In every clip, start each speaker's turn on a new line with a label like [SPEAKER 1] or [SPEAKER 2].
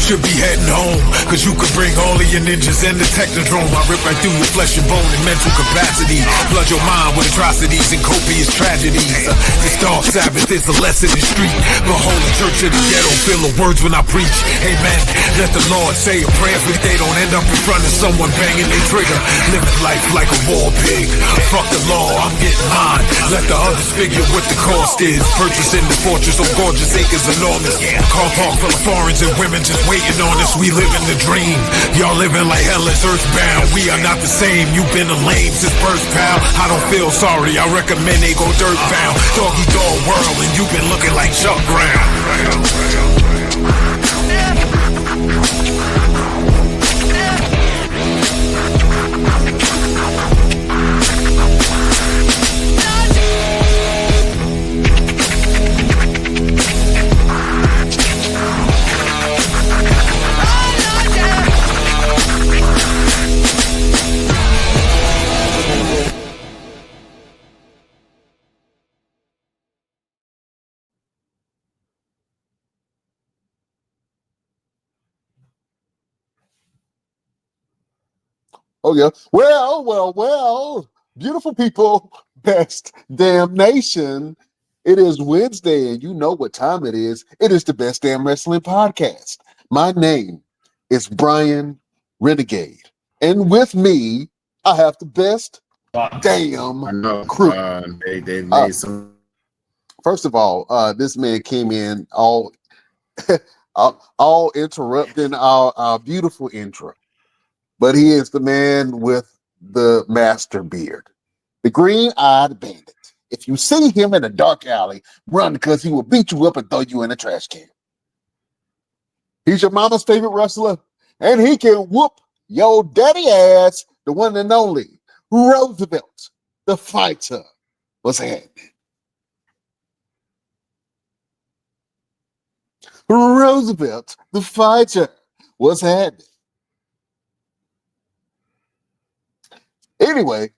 [SPEAKER 1] should be heading home, cause you could bring all of your ninjas and the technodrome. I rip right through your flesh and bone and mental capacity. Flood your mind with atrocities and copious tragedies. This dark Sabbath is a lesson in street. Behold the church of the ghetto, feel the words when I preach. Amen. Let the Lord say a prayer for they don't end up in front of someone banging their trigger. Living life like a war pig. Fuck the law, I'm getting mine. Let the others figure what the cost is. Purchasing the fortress on gorgeous acres enormous. Car park full of foreigners and women just waiting on us. We living the dream. Y'all living like hell is earthbound. We are not the same. You've been a lame since birth, pal. I don't feel sorry. I recommend they go dirt bound. Doggy dog world, and you've been looking like Chuck Brown.
[SPEAKER 2] Oh, yeah. Well, beautiful people, best damn nation. It is Wednesday, and you know what time it is. It is the Best Damn Wrestling Podcast. My name is Brian Renegade, and with me, I have the best damn crew.
[SPEAKER 3] They made some.
[SPEAKER 2] First of all, this man came in all interrupting our beautiful intro. But he is the man with the master beard, the green-eyed bandit. If you see him in a dark alley, run, because he will beat you up and throw you in a trash can. He's your mama's favorite wrestler, and he can whoop your daddy ass, the one and only Roosevelt, the fighter. What's happening? Roosevelt, the fighter. What's happening? Anyway,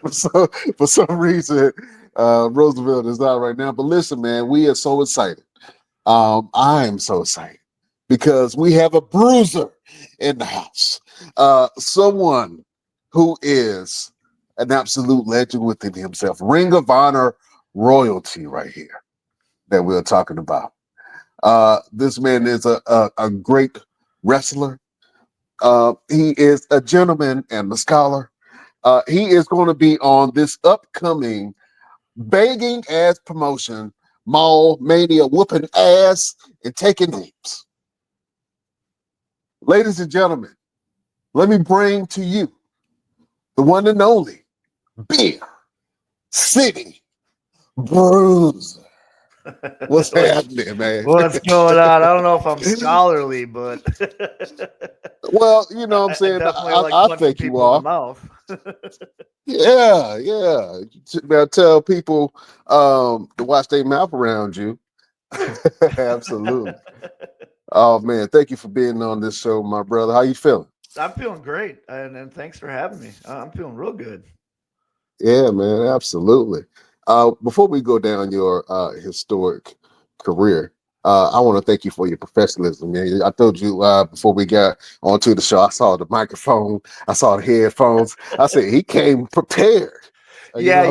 [SPEAKER 2] for some reason, Roosevelt is not right now. But listen, man, we are so excited. I am so excited because we have a bruiser in the house. Someone who is an absolute legend within himself. Ring of Honor royalty right here that we're talking about. This man is a great wrestler. He is a gentleman and a scholar. He is going to be on this upcoming banging ass promotion, Mall Mania, whooping ass and taking names. Ladies and gentlemen, let me bring to you the one and only Big City Bruiser. What's happening, man?
[SPEAKER 4] What's going on? I don't know if I'm scholarly, but
[SPEAKER 2] well, you know what I'm saying. I think you are. Yeah. Now tell people to watch their mouth around you. Absolutely. Oh man, thank you for being on this show, my brother. How you feeling?
[SPEAKER 4] I'm feeling great, and thanks for having me. I'm feeling real good.
[SPEAKER 2] Yeah, man, absolutely. Before we go down your historic career, I want to thank you for your professionalism, man. I told you before we got onto the show, I saw the microphone, I saw the headphones. I said he came prepared.
[SPEAKER 4] Yeah,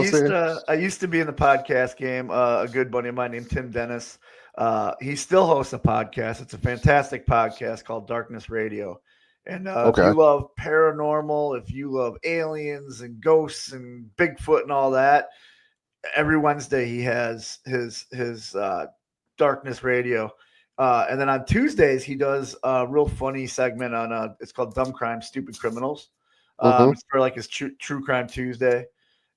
[SPEAKER 4] I used to be in the podcast game. A good buddy of mine named Tim Dennis. He still hosts a podcast. It's a fantastic podcast called Darkness Radio. And if you love paranormal, if you love aliens and ghosts and Bigfoot and all that, every Wednesday he has his Darkness Radio. And then on Tuesdays, he does a real funny segment on it's called Dumb Crime, Stupid Criminals. It's for like his True Crime Tuesday.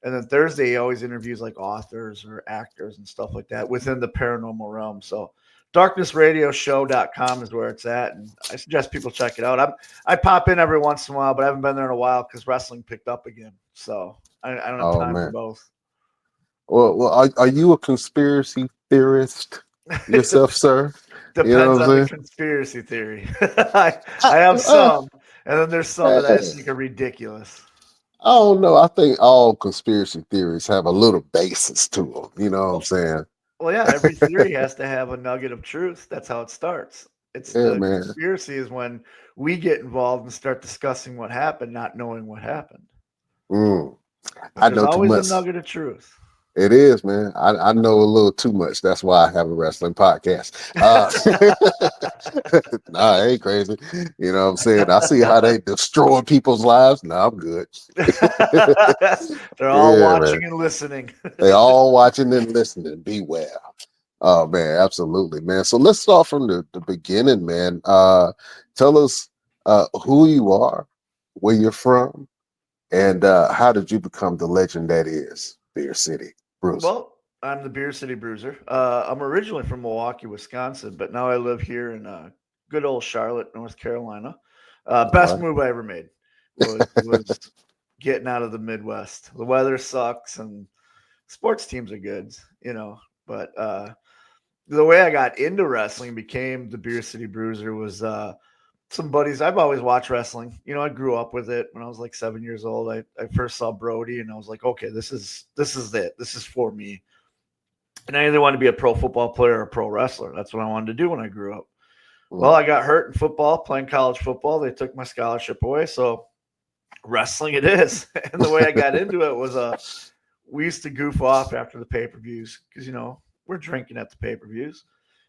[SPEAKER 4] And then Thursday, he always interviews like authors or actors and stuff like that within the paranormal realm. So darknessradioshow.com is where it's at. And I suggest people check it out. I pop in every once in a while, but I haven't been there in a while because wrestling picked up again. So I don't have time for both.
[SPEAKER 2] Well, are you a conspiracy theorist yourself, sir?
[SPEAKER 4] Depends on the conspiracy theory. I have some, and then there's some that I just think are ridiculous.
[SPEAKER 2] Oh no, I think all conspiracy theories have a little basis to them. You know what I'm saying?
[SPEAKER 4] Well, yeah, every theory has to have a nugget of truth. That's how it starts. It's
[SPEAKER 2] Yeah,
[SPEAKER 4] the
[SPEAKER 2] man.
[SPEAKER 4] conspiracy is when we get involved and start discussing what happened, not knowing what happened.
[SPEAKER 2] Mm.
[SPEAKER 4] But
[SPEAKER 2] I
[SPEAKER 4] there's
[SPEAKER 2] know too
[SPEAKER 4] always a
[SPEAKER 2] much.
[SPEAKER 4] nugget of truth.
[SPEAKER 2] It is, man. I know a little too much. That's why I have a wrestling podcast. Nah, I ain't crazy. You know what I'm saying? I see how they destroy people's lives. Nah, I'm good.
[SPEAKER 4] They're all
[SPEAKER 2] Yeah, man.
[SPEAKER 4] watching and listening.
[SPEAKER 2] They all watching and listening. Beware. Oh man, absolutely, man. So let's start from the beginning, man. Tell us who you are, where you're from, and how did you become the legend that is Beer City Bruiser?
[SPEAKER 4] Well, I'm the Beer City Bruiser. I'm originally from Milwaukee, Wisconsin, but now I live here in good old Charlotte, North Carolina. Best
[SPEAKER 2] All
[SPEAKER 4] move I ever made was getting out of the Midwest. The weather sucks and sports teams are good, but the way I got into wrestling, became the Beer City Bruiser, was some buddies. I've always watched wrestling. I grew up with it when I was like 7 years old. I first saw Brody and I was like, okay, this is it. This is for me. And I either wanted to be a pro football player or a pro wrestler. That's what I wanted to do when I grew up. Well, I got hurt in football, playing college football. They took my scholarship away. So wrestling it is. And the way I got into it was we used to goof off after the pay-per-views because, we're drinking at the pay-per-views.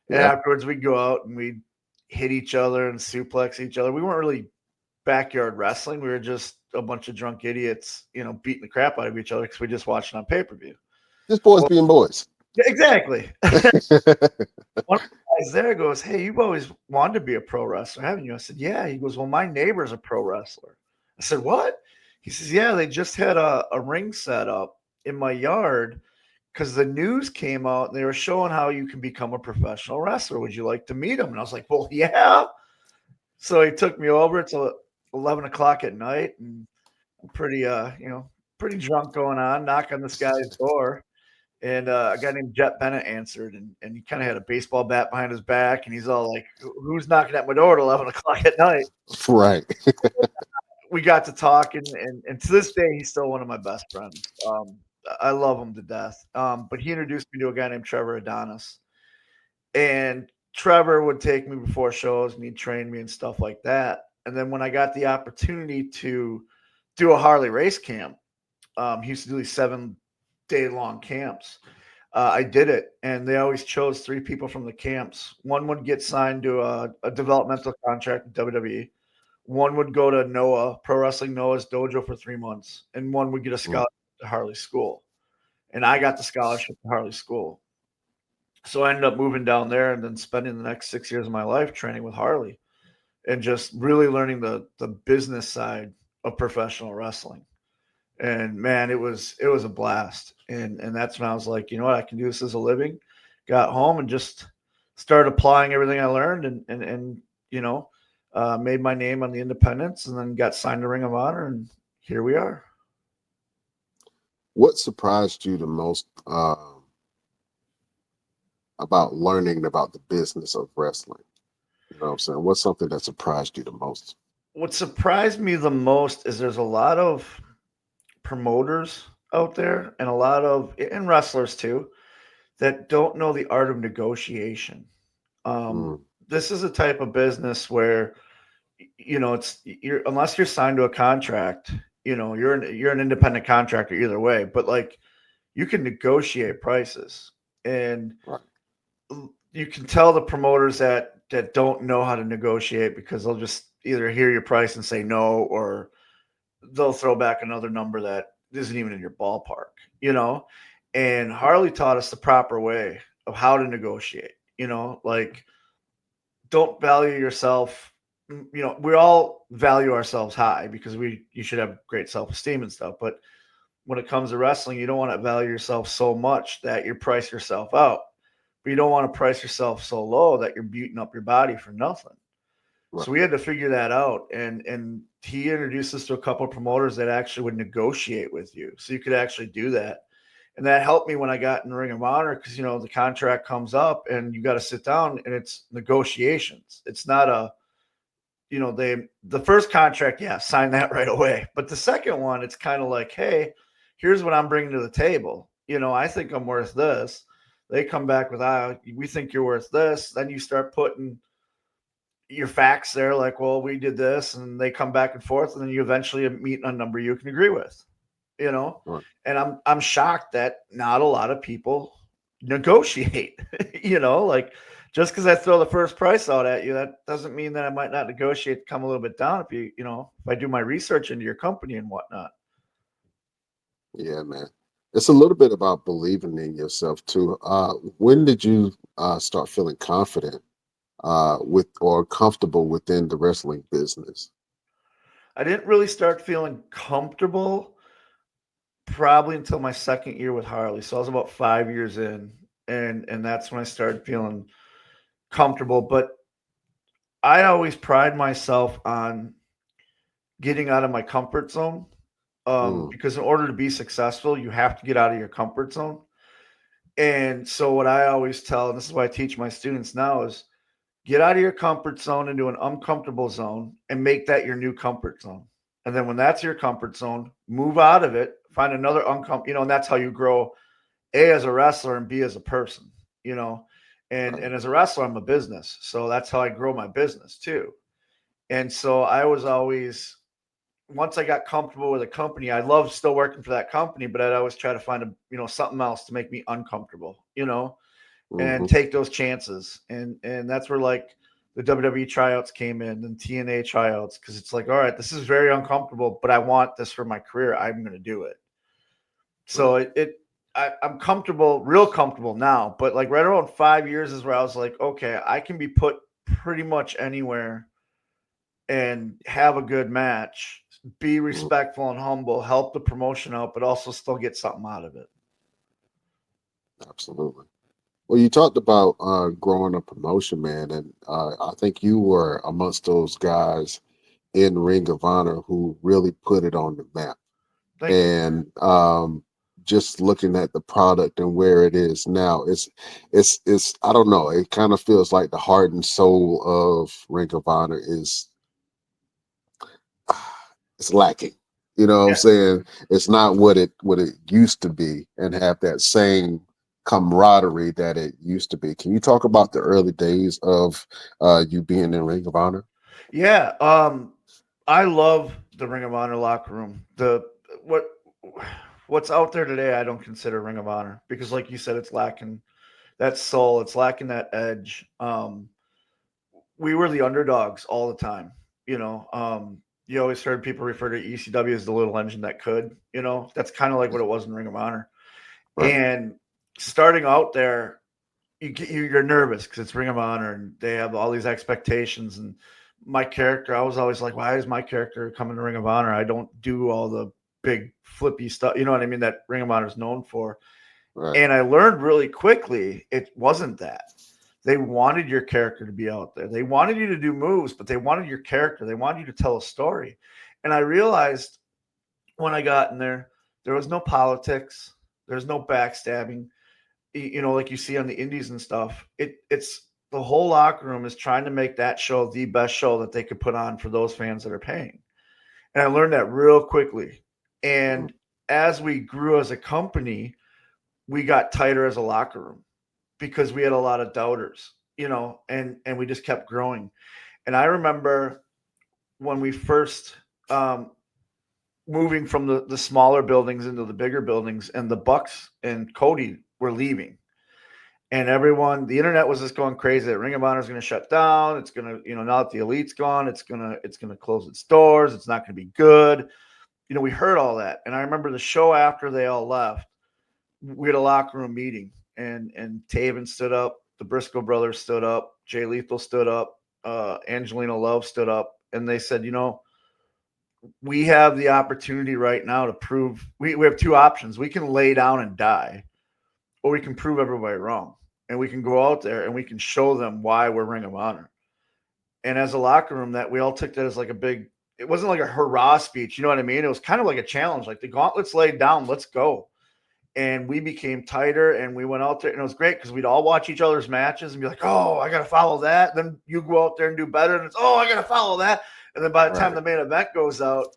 [SPEAKER 4] And
[SPEAKER 2] Yeah.
[SPEAKER 4] afterwards we'd go out and we'd hit each other and suplex each other. We weren't really backyard wrestling. We were just a bunch of drunk idiots, beating the crap out of each other because we just watched it on pay-per-view.
[SPEAKER 2] Just boys being boys.
[SPEAKER 4] Exactly. One of the guys there goes, "Hey, you've always wanted to be a pro wrestler, haven't you?" I said, "Yeah." He goes, "Well, my neighbor's a pro wrestler." I said, "What?" He says, "Yeah, they just had a ring set up in my yard because the news came out and they were showing how you can become a professional wrestler. Would you like to meet him?" And I was like, "Well, yeah." So he took me over. It's 11 o'clock at night, and I'm pretty drunk going on, knock on this guy's door. And a guy named Jet Bennett answered, and he kind of had a baseball bat behind his back, and he's all like, "Who's knocking at my door at 11 o'clock at night?"
[SPEAKER 2] Right.
[SPEAKER 4] We got to talking, and to this day, he's still one of my best friends. I love him to death. But he introduced me to a guy named Trevor Adonis, and Trevor would take me before shows, and he'd train me and stuff like that. And then when I got the opportunity to do a Harley race camp, he used to do these 7-day long camps. I did it, and they always chose 3 people from the camps. One would get signed to a developmental contract with WWE. One would go to Noah, Pro Wrestling Noah's dojo for 3 months, and one would get a scholarship to Harley School. And I got the scholarship to Harley School. So I ended up moving down there and then spending the next 6 years of my life training with Harley and just really learning the business side of professional wrestling. And man, it was a blast. And that's when I was like, you know what, I can do this as a living. Got home and just started applying everything I learned and made my name on the independents and then got signed to Ring of Honor, and here we are.
[SPEAKER 2] What surprised you the most about learning about the business of wrestling? You know what I'm saying? What's something that surprised you the most?
[SPEAKER 4] What surprised me the most is there's a lot of promoters out there and a lot of and wrestlers too that don't know the art of negotiation.
[SPEAKER 2] Mm,
[SPEAKER 4] This is a type of business where you're unless you're signed to a contract, you're an independent contractor either way, but like you can negotiate prices, and
[SPEAKER 2] right.
[SPEAKER 4] you can tell the promoters that don't know how to negotiate because they'll just either hear your price and say no, or they'll throw back another number that isn't even in your ballpark, And Harley taught us the proper way of how to negotiate, like don't value yourself. We all value ourselves high because you should have great self-esteem and stuff. But when it comes to wrestling, you don't want to value yourself so much that you price yourself out. But you don't want to price yourself so low that you're beating up your body for nothing.
[SPEAKER 2] Right.
[SPEAKER 4] So we had to figure that out. And he introduced us to a couple of promoters that actually would negotiate with you. So you could actually do that. And that helped me when I got in Ring of Honor because, the contract comes up and you got to sit down and it's negotiations. It's not the first contract, yeah, sign that right away. But the second one, it's kind of like, hey, here's what I'm bringing to the table. I think I'm worth this. They come back with, we think you're worth this. Then you start putting your facts there, like, well, we did this, and they come back and forth, and then you eventually meet a number you can agree with, you know.
[SPEAKER 2] Right.
[SPEAKER 4] And I'm shocked that not a lot of people negotiate, you know, like just because I throw the first price out at you, that doesn't mean that I might not negotiate to come a little bit down if you know, if I do my research into your company and whatnot.
[SPEAKER 2] Yeah, man. It's a little bit about believing in yourself too. When did you start feeling confident with or comfortable within the wrestling business?
[SPEAKER 4] I didn't really start feeling comfortable probably until my second year with Harley. So I was about 5 years in, and that's when I started feeling comfortable. But I always pride myself on getting out of my comfort zone,
[SPEAKER 2] Mm,
[SPEAKER 4] because in order to be successful, you have to get out of your comfort zone. And so what I always tell, and this is why I teach my students now, is get out of your comfort zone into an uncomfortable zone and make that your new comfort zone. And then when that's your comfort zone, move out of it, find another uncomfortable, you know, and that's how you grow A, as a wrestler, and B, as a person, you know. And as a wrestler, I'm a business. So that's how I grow my business too. And so I was always, once I got comfortable with a company, I love still working for that company, but I'd always try to find something else to make me uncomfortable, you know, and
[SPEAKER 2] hmm
[SPEAKER 4] take those chances. And that's where like the WWE tryouts came in and TNA tryouts, because it's like, all right, this is very uncomfortable, but I want this for my career. I'm going to do it.
[SPEAKER 2] Right.
[SPEAKER 4] So I'm comfortable, real comfortable now, but like right around 5 years is where I was like, okay, I can be put pretty much anywhere and have a good match, be
[SPEAKER 2] Mhm.
[SPEAKER 4] respectful and humble, help the promotion out, but also still get something out of it.
[SPEAKER 2] Absolutely. Well, you talked about growing a promotion, man, and I think you were amongst those guys in Ring of Honor who really put it on the map.
[SPEAKER 4] Thank you.
[SPEAKER 2] And just looking at the product and where it is now, it's I don't know, it kind of feels like the heart and soul of Ring of Honor is it's lacking. You know what I'm
[SPEAKER 4] Yeah.
[SPEAKER 2] saying? It's not what it used to be and have that same camaraderie that it used to be. Can you talk about the early days of you being in Ring of Honor?
[SPEAKER 4] Yeah. I love the Ring of Honor locker room. What what's out there today, I don't consider Ring of Honor, because like you said, it's lacking that soul, it's lacking that edge. We were the underdogs all the time, you know. You always heard people refer to ECW as the little engine that could, you know. That's kind of like what it was in Ring of Honor.
[SPEAKER 2] Right.
[SPEAKER 4] And starting out there, you're nervous because it's Ring of Honor and they have all these expectations. And my character, I was always like, why is my character coming to Ring of Honor? I don't do all the big flippy stuff, you know what I mean, that Ring of Honor is known for.
[SPEAKER 2] Right.
[SPEAKER 4] And I learned really quickly it wasn't that. They wanted your character to be out there. They wanted you to do moves, but they wanted your character. They wanted you to tell a story. And I realized when I got in there was no politics. There's no backstabbing, you know, like you see on the indies and stuff. It's the whole locker room is trying to make that show the best show that they could put on for those fans that are paying. And I learned that real quickly.
[SPEAKER 2] Mhm.
[SPEAKER 4] And as we grew as a company, we got tighter as a locker room because we had a lot of doubters, you know, and we just kept growing. And I remember when we first moving from the smaller buildings into the bigger buildings, and the Bucks and Cody were leaving. And everyone, the internet was just going crazy that Ring of Honor is going to shut down. It's going to, you know, now that the Elite's gone, it's gonna close its doors. It's not going to be good. You know, we heard all that. And I remember the show after they all left, we had a locker room meeting, and Taven stood up, the Briscoe brothers stood up, Jay Lethal stood up, Angelina Love stood up, and they said, you know, we have the opportunity right now to prove we have two options. We can lay down and die, or we can prove everybody wrong. And we can go out there and we can show them why we're Ring of Honor. And as a locker room, that we all took that as like a big, it wasn't like a hurrah speech, you know what I mean? It was kind of like a challenge, like the gauntlet's laid down, let's go. And we became tighter, and we went out there, and it was great because we'd all watch each other's matches and be like, oh, I got to follow that. Then you go out there and do better, and it's, oh, I got to follow that. And then by the time
[SPEAKER 2] Right.
[SPEAKER 4] the main event goes out,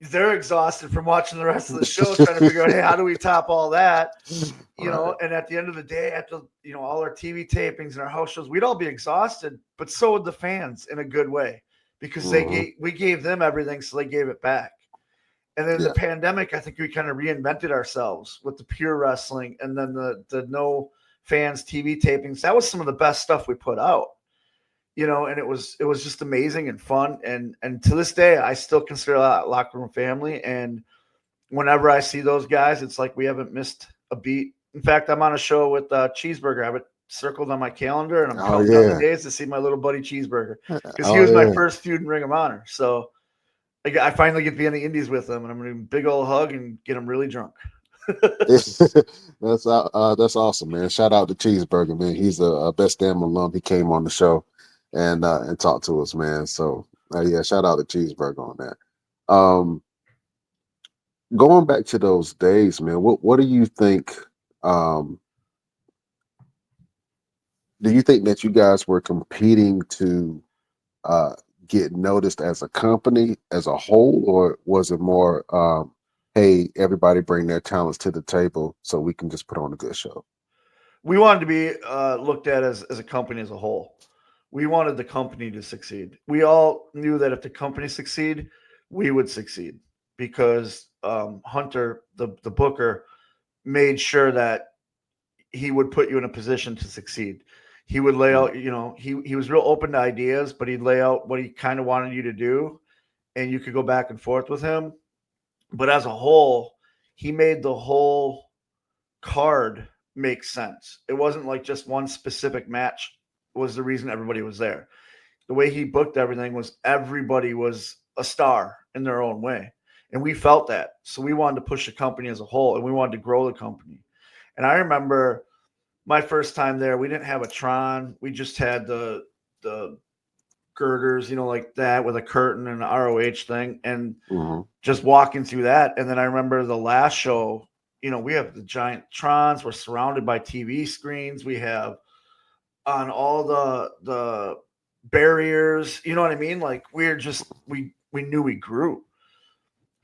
[SPEAKER 4] they're exhausted from watching the rest of the show, trying to figure out, hey, how do we top all that? You know, and at the end of the day, after, you know, all our TV tapings and our house shows, we'd all be exhausted, but so would the fans in a good way, because we gave them everything, so they gave it back. And then the pandemic, I think we kind of reinvented ourselves with the pure wrestling, and then the no fans TV tapings. That was some of the best stuff we put out. You know, and it was just amazing and fun. And to this day, I still consider that locker room family. And whenever I see those guys, it's like we haven't missed a beat. In fact, I'm on a show with Cheeseburger. I have it circled on my calendar, and I'm counting down the days to see my little buddy Cheeseburger, because he was my first feud in Ring of Honor. So I finally get to be in the Indies with him, and I'm going to big old hug and get him really drunk.
[SPEAKER 2] That's awesome, man. Shout out to Cheeseburger, man. He's a best damn alum. He came on the show and talked to us, man. So yeah, shout out to Cheeseburger on that. Going back to those days, man, what do you think? Do you think that you guys were competing to get noticed as a company as a whole, or was it more hey, everybody bring their talents to the table so we can just put on a good show?
[SPEAKER 4] We wanted to be looked at as a company as a whole. We wanted the company to succeed. We all knew that if the company succeed, we would succeed, because Hunter, the booker, made sure that he would put you in a position to succeed. He would lay out, you know, he was real open to ideas, but he'd lay out what he kind of wanted you to do, and you could go back and forth with him. But as a whole, he made the whole card make sense. It wasn't like just one specific match was the reason everybody was there. The way he booked everything was everybody was a star in their own way. And we felt that. So we wanted to push the company as a whole, and we wanted to grow the company. And I remember my first time there, we didn't have a Tron. We just had the girders, you know, like that with a curtain and an ROH thing, and just walking through that. And then I remember the last show, you know, we have the giant Trons. We're surrounded by TV screens. We have on all the barriers, you know what I mean? Like we're just, we knew we grew.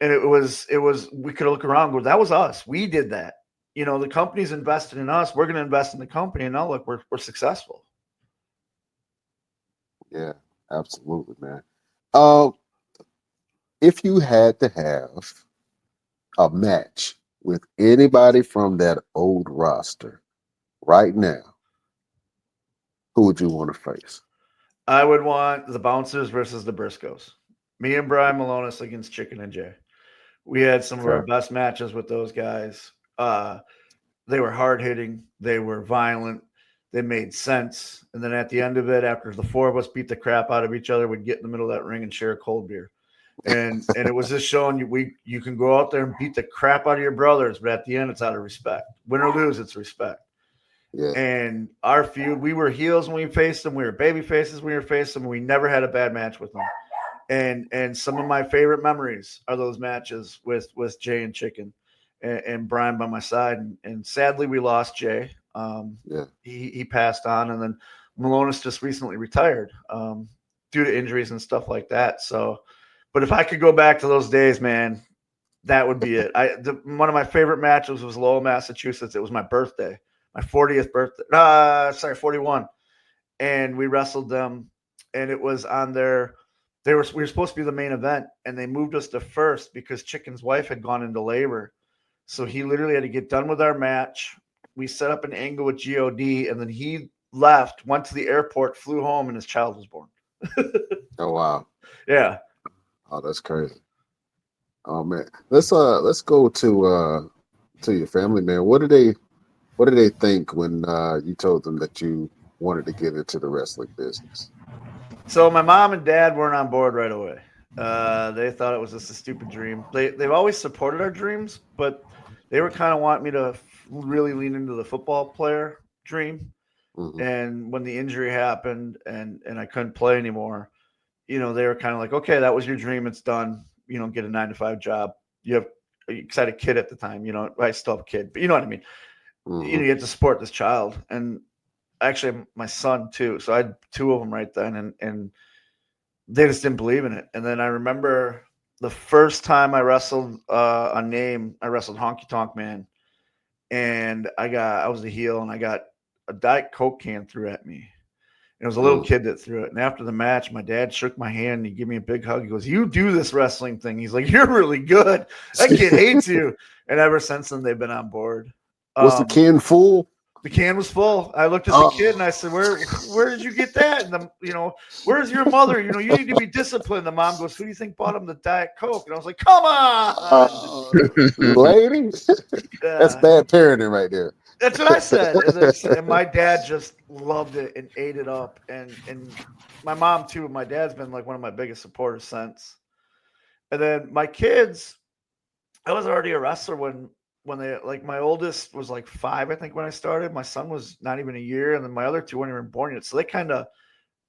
[SPEAKER 4] And it was, we could look around and go, that was us. We did that. You know, the company's invested in us. We're going to invest in the company. And now look, we're successful.
[SPEAKER 2] Yeah, absolutely, man. If you had to have a match with anybody from that old roster right now, who would you want to face?
[SPEAKER 4] I would want the Bouncers versus the Briscoes. Me and Brian Malonis against Chicken and Jay. We had some of our best matches with those guys. They were hard hitting. They were violent. They made sense. And then at the end of it, after the four of us beat the crap out of each other, we'd get in the middle of that ring and share a cold beer. And it was just showing you can go out there and beat the crap out of your brothers, but at the end, it's out of respect. Win or lose, it's respect. Yeah. And our feud, we were heels when we faced them. We were baby faces when we were facing them. We never had a bad match with them. And some of my favorite memories are those matches with Jay and Chicken and Brian by my side. And sadly, we lost Jay. He passed on, and then Malonis just recently retired due to injuries and stuff like that. So, but if I could go back to those days, man, that would be it. One of my favorite matches was Lowell, Massachusetts. It was my birthday, my 40th birthday. 41. And we wrestled them, and it was on their. We were supposed to be the main event, and they moved us to first because Chicken's wife had gone into labor. So he literally had to get done with our match. We set up an angle with God, and then he left, went to the airport, flew home, and his child was born.
[SPEAKER 2] Oh wow!
[SPEAKER 4] Yeah.
[SPEAKER 2] Oh, that's crazy. Oh man, let's go to your family, man. What did they think when you told them that you wanted to get into the wrestling business?
[SPEAKER 4] So my mom and dad weren't on board right away. They thought it was just a stupid dream. They've always supported our dreams, but they were kind of wanting me to really lean into the football player dream. Mm-hmm. And when the injury happened and I couldn't play anymore, you know, they were kind of like, okay, that was your dream. It's done. You know, get a 9-to-5 job. You had a kid at the time, you know, I still have a kid, but you know what I mean? Mm-hmm. You know, you have to support this child. And actually my son too. So I had two of them right then, and they just didn't believe in it. And then I remember the first time I wrestled I wrestled Honky Tonk Man, and I was the heel, and I got a Diet Coke can threw at me. It was a little kid that threw it. And after the match, my dad shook my hand and he gave me a big hug. He goes, "You do this wrestling thing." He's like, "You're really good. That kid hates you." And ever since then, they've been on board.
[SPEAKER 2] Was the can full?
[SPEAKER 4] The can was full. I looked at the kid and I said, Where did you get that? And where's your mother? You need to be disciplined. The mom goes, "Who do you think bought him the Diet Coke?" And I was like, "Come on,
[SPEAKER 2] lady." That's bad parenting right there.
[SPEAKER 4] That's what I said. And my dad just loved it and ate it up. And my mom too. My dad's been like one of my biggest supporters since. And then my kids, I was already a wrestler when they, like, my oldest was like 5, I think, when I started. My son was not even a year, and then my other 2 weren't even born yet. So they kind of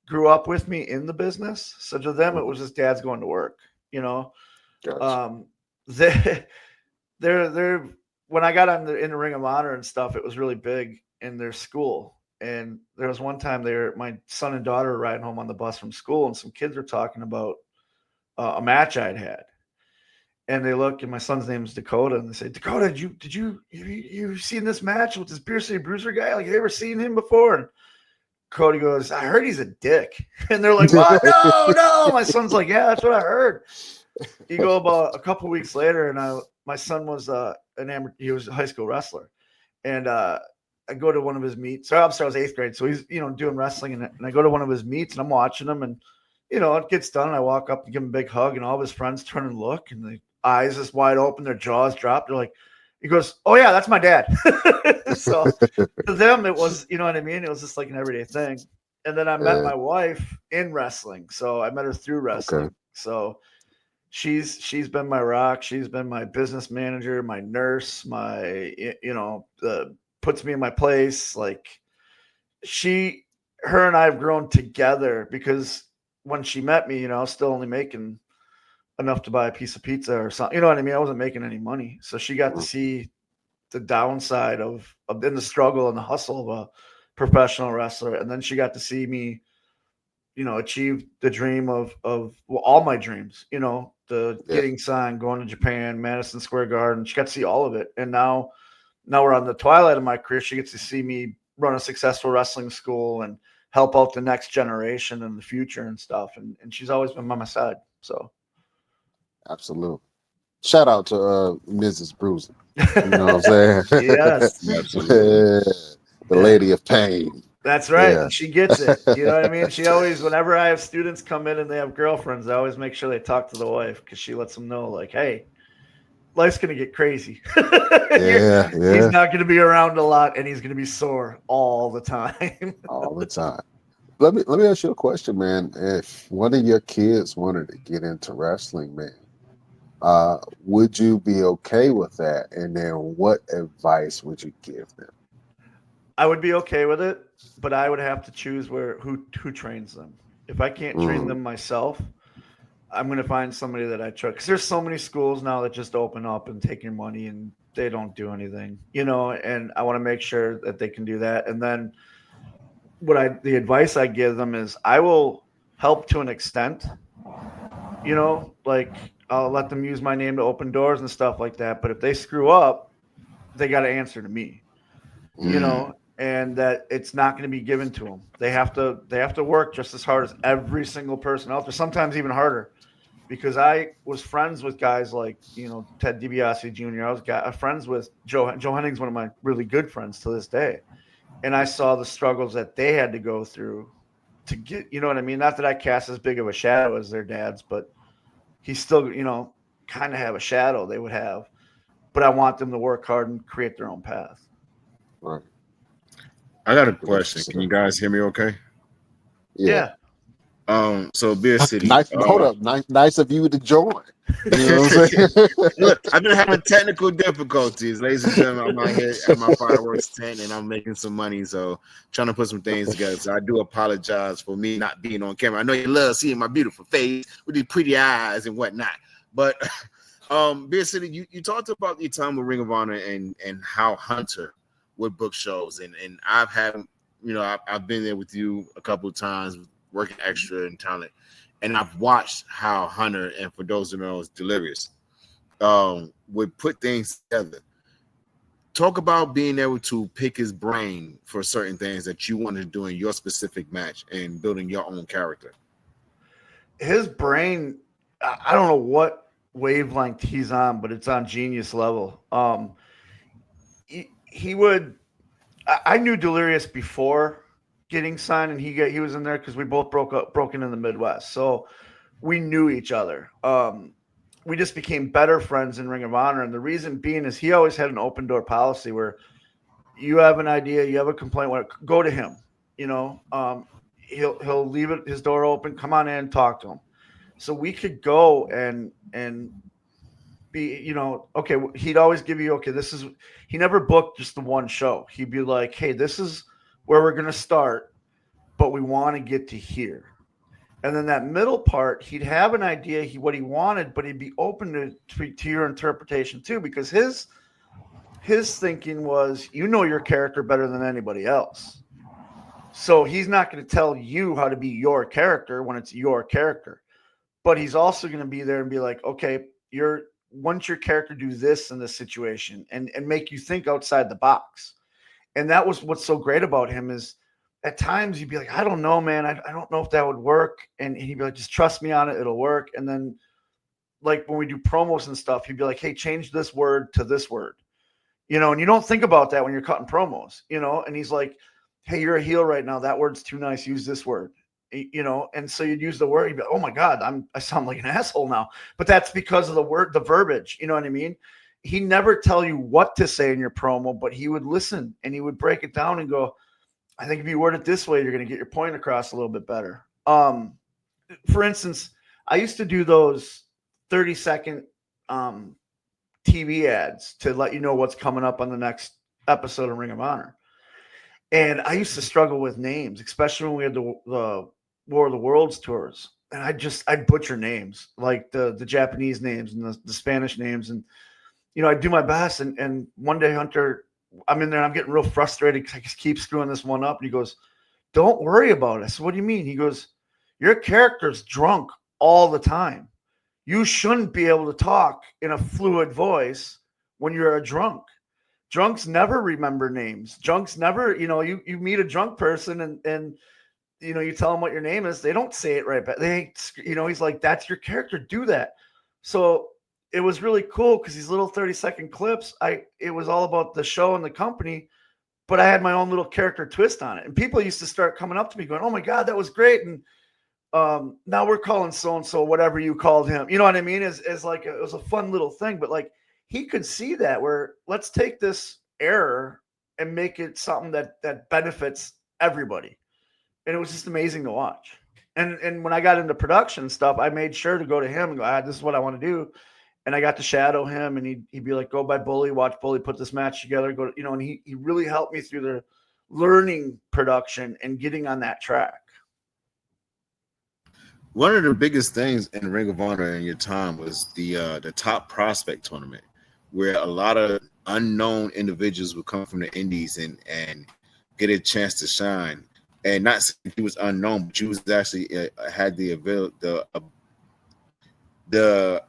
[SPEAKER 4] grew up with me in the business. So to them, it was just dad's going to work,
[SPEAKER 2] Gotcha.
[SPEAKER 4] They're when I got in the Ring of Honor and stuff, it was really big in their school. And there was one time my son and daughter were riding home on the bus from school, and some kids were talking about a match I'd had. And they look, and my son's name is Dakota, and they say, "Dakota, did you seen this match with this City Bruiser guy? Like, you ever seen him before?" And Cody goes, "I heard he's a dick." And they're like, "What? No. My son's like, "Yeah, that's what I heard." You go about a couple weeks later, and my son was he was a high school wrestler, and I go to one of his meets. So I was 8th grade, so he's doing wrestling, and I go to one of his meets, and I'm watching him, and it gets done, and I walk up and give him a big hug, and all of his friends turn and look, and the eyes just wide open, their jaws drop. They're like, he goes, "Oh yeah, that's my dad." So to them, it was, you know what I mean? It was just like an everyday thing. And then I met my wife in wrestling, so I met her through wrestling.
[SPEAKER 2] Okay.
[SPEAKER 4] So she's been my rock. She's been my business manager, my nurse, my puts me in my place. Like, her and I have grown together, because when she met me, I was still only making enough to buy a piece of pizza or something. You know what I mean? I wasn't making any money. So she got to see the downside of in the struggle and the hustle of a professional wrestler. And then she got to see me, achieve the dream of all my dreams, getting signed, going to Japan, Madison Square Garden. She got to see all of it. And now we're on the twilight of my career. She gets to see me run a successful wrestling school and help out the next generation in the future and stuff. And she's always been by my side. So.
[SPEAKER 2] Absolutely. Shout out to Mrs. Bruiser. You know what I'm saying?
[SPEAKER 4] Yes.
[SPEAKER 2] The lady of pain.
[SPEAKER 4] That's right. Yeah. She gets it. You know what I mean? She always, whenever I have students come in and they have girlfriends, I always make sure they talk to the wife, because she lets them know, like, "Hey, life's going to get crazy." He's not going to be around a lot, and he's going to be sore all the time.
[SPEAKER 2] All the time. Let me ask you a question, man. If one of your kids wanted to get into wrestling, man, would you be okay with that? And then what advice would you give them?
[SPEAKER 4] I would be okay with it, but I would have to choose who trains them. If I can't train them myself, I'm going to find somebody that I trust. Because there's so many schools now that just open up and take your money, and they don't do anything, and I want to make sure that they can do that. And then the advice I give them is, I will help to an extent, like, I'll let them use my name to open doors and stuff like that. But if they screw up, they got to answer to me, and that it's not going to be given to them. They have to work just as hard as every single person out there, sometimes even harder, because I was friends with guys like, Ted DiBiase Jr. I was friends with Joe Henning's one of my really good friends to this day. And I saw the struggles that they had to go through to get, you know what I mean? Not that I cast as big of a shadow as their dads, but he still, kind of have a shadow they would have. But I want them to work hard and create their own path.
[SPEAKER 2] Right.
[SPEAKER 3] I got a question. Can you guys hear me okay?
[SPEAKER 4] Yeah.
[SPEAKER 3] So Beer City.
[SPEAKER 2] Hold up. Nice of you to join. You know what I'm saying?
[SPEAKER 3] Look, I've been having technical difficulties, ladies and gentlemen. I'm out here at my fireworks tent, and I'm making some money, so trying to put some things together. So I do apologize for me not being on camera. I know you love seeing my beautiful face with these pretty eyes and whatnot. But Beer City, you talked about your time with Ring of Honor and how Hunter would book shows, and I've had, I've been there with you a couple of times, working extra and talent. and I've watched how Hunter, and for those who know, is Delirious, would put things together. Talk about being able to pick his brain for certain things that you wanted to do in your specific match and building your own character.
[SPEAKER 4] His brain, I don't know what wavelength he's on, but it's on genius level. He would. I knew Delirious before getting signed, and he was in there because we both broken in the Midwest, so we knew each other. We just became better friends in Ring of Honor, and the reason being is he always had an open door policy where you have an idea, you have a complaint, go to him. He'll leave his door open. Come on in, talk to him. So we could go and be, okay, he'd always give you, okay, he never booked just the one show. He'd be like, hey, this is where we're going to start, but we want to get to here. And then that middle part, he'd have an idea what he wanted, but he'd be open to your interpretation too, because his thinking was, your character better than anybody else. So he's not going to tell you how to be your character when it's your character, but he's also going to be there and be like, okay, once your character do this in this situation and make you think outside the box. And that was what's so great about him is at times you'd be like, I don't know, man. I don't know if that would work. And he'd be like, just trust me on it. It'll work. And then like when we do promos and stuff, he'd be like, hey, change this word to this word, and you don't think about that when you're cutting promos, and he's like, hey, you're a heel right now. That word's too nice. Use this word, and so you'd use the word. You'd be like, oh my God, I sound like an asshole now, but that's because of the verbiage. You know what I mean? He never tell you what to say in your promo, but he would listen and he would break it down and go, I think if you word it this way, you're going to get your point across a little bit better. For instance, I used to do those 30-second TV ads to let you know what's coming up on the next episode of Ring of Honor. And I used to struggle with names, especially when we had the War of the Worlds tours. And I'd butcher names, like the Japanese names and the Spanish names. And, I'd do my best. And one day, Hunter, I'm in there and I'm getting real frustrated because I just keep screwing this one up. And he goes, don't worry about it. I said, what do you mean? He goes, your character's drunk all the time. You shouldn't be able to talk in a fluid voice when you're a drunk. Drunks never remember names. Drunks never, you meet a drunk person and you tell them what your name is. They don't say it right back. He's like, that's your character. Do that. So it was really cool because these little 30-second clips, it was all about the show and the company, but I had my own little character twist on it. And people used to start coming up to me going, oh my God, that was great. And now we're calling so-and-so whatever you called him. You know what I mean? As like, it was a fun little thing, but like he could see that where let's take this error and make it something that benefits everybody. And it was just amazing to watch. And when I got into production stuff, I made sure to go to him and go, this is what I want to do. And I got to shadow him and he'd be like, go by Bully, watch Bully put this match together, and he really helped me through the learning production and getting on that track.
[SPEAKER 3] One of the biggest things in Ring of Honor in your time was the top prospect tournament, where a lot of unknown individuals would come from the indies and get a chance to shine. And not saying he was unknown, but you was actually had the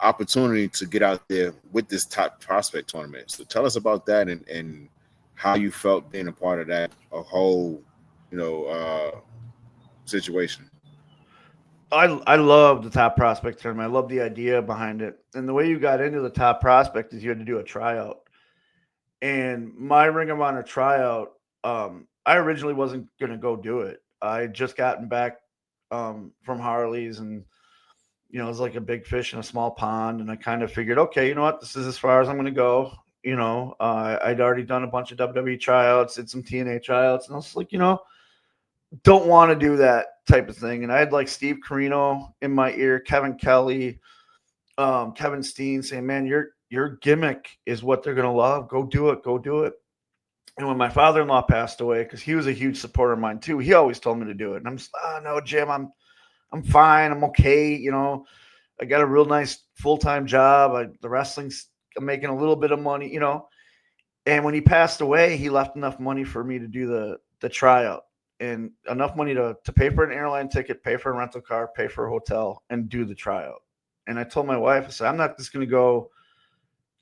[SPEAKER 3] opportunity to get out there with this top prospect tournament. So tell us about that and how you felt being a part of that, a whole, situation.
[SPEAKER 4] I love the top prospect tournament. I love the idea behind it. And the way you got into the top prospect is you had to do a tryout. And my Ring of Honor tryout, I originally wasn't going to go do it. I had just gotten back from Harley's and, it was like a big fish in a small pond. And I kind of figured, okay, you know what? This is as far as I'm going to go. I'd already done a bunch of WWE tryouts, did some TNA tryouts. And I was like, don't want to do that type of thing. And I had like Steve Carino in my ear, Kevin Kelly, Kevin Steen saying, man, your gimmick is what they're going to love. Go do it. Go do it. And when my father-in-law passed away, because he was a huge supporter of mine too, he always told me to do it. And I'm just, no, Jim, I'm fine. I'm okay. I got a real nice full-time job. The wrestling's, I'm making a little bit of money, And when he passed away, he left enough money for me to do the tryout. and enough money to pay for an airline ticket, pay for a rental car, pay for a hotel, and do the tryout. And I told my wife, I said, I'm not just going to go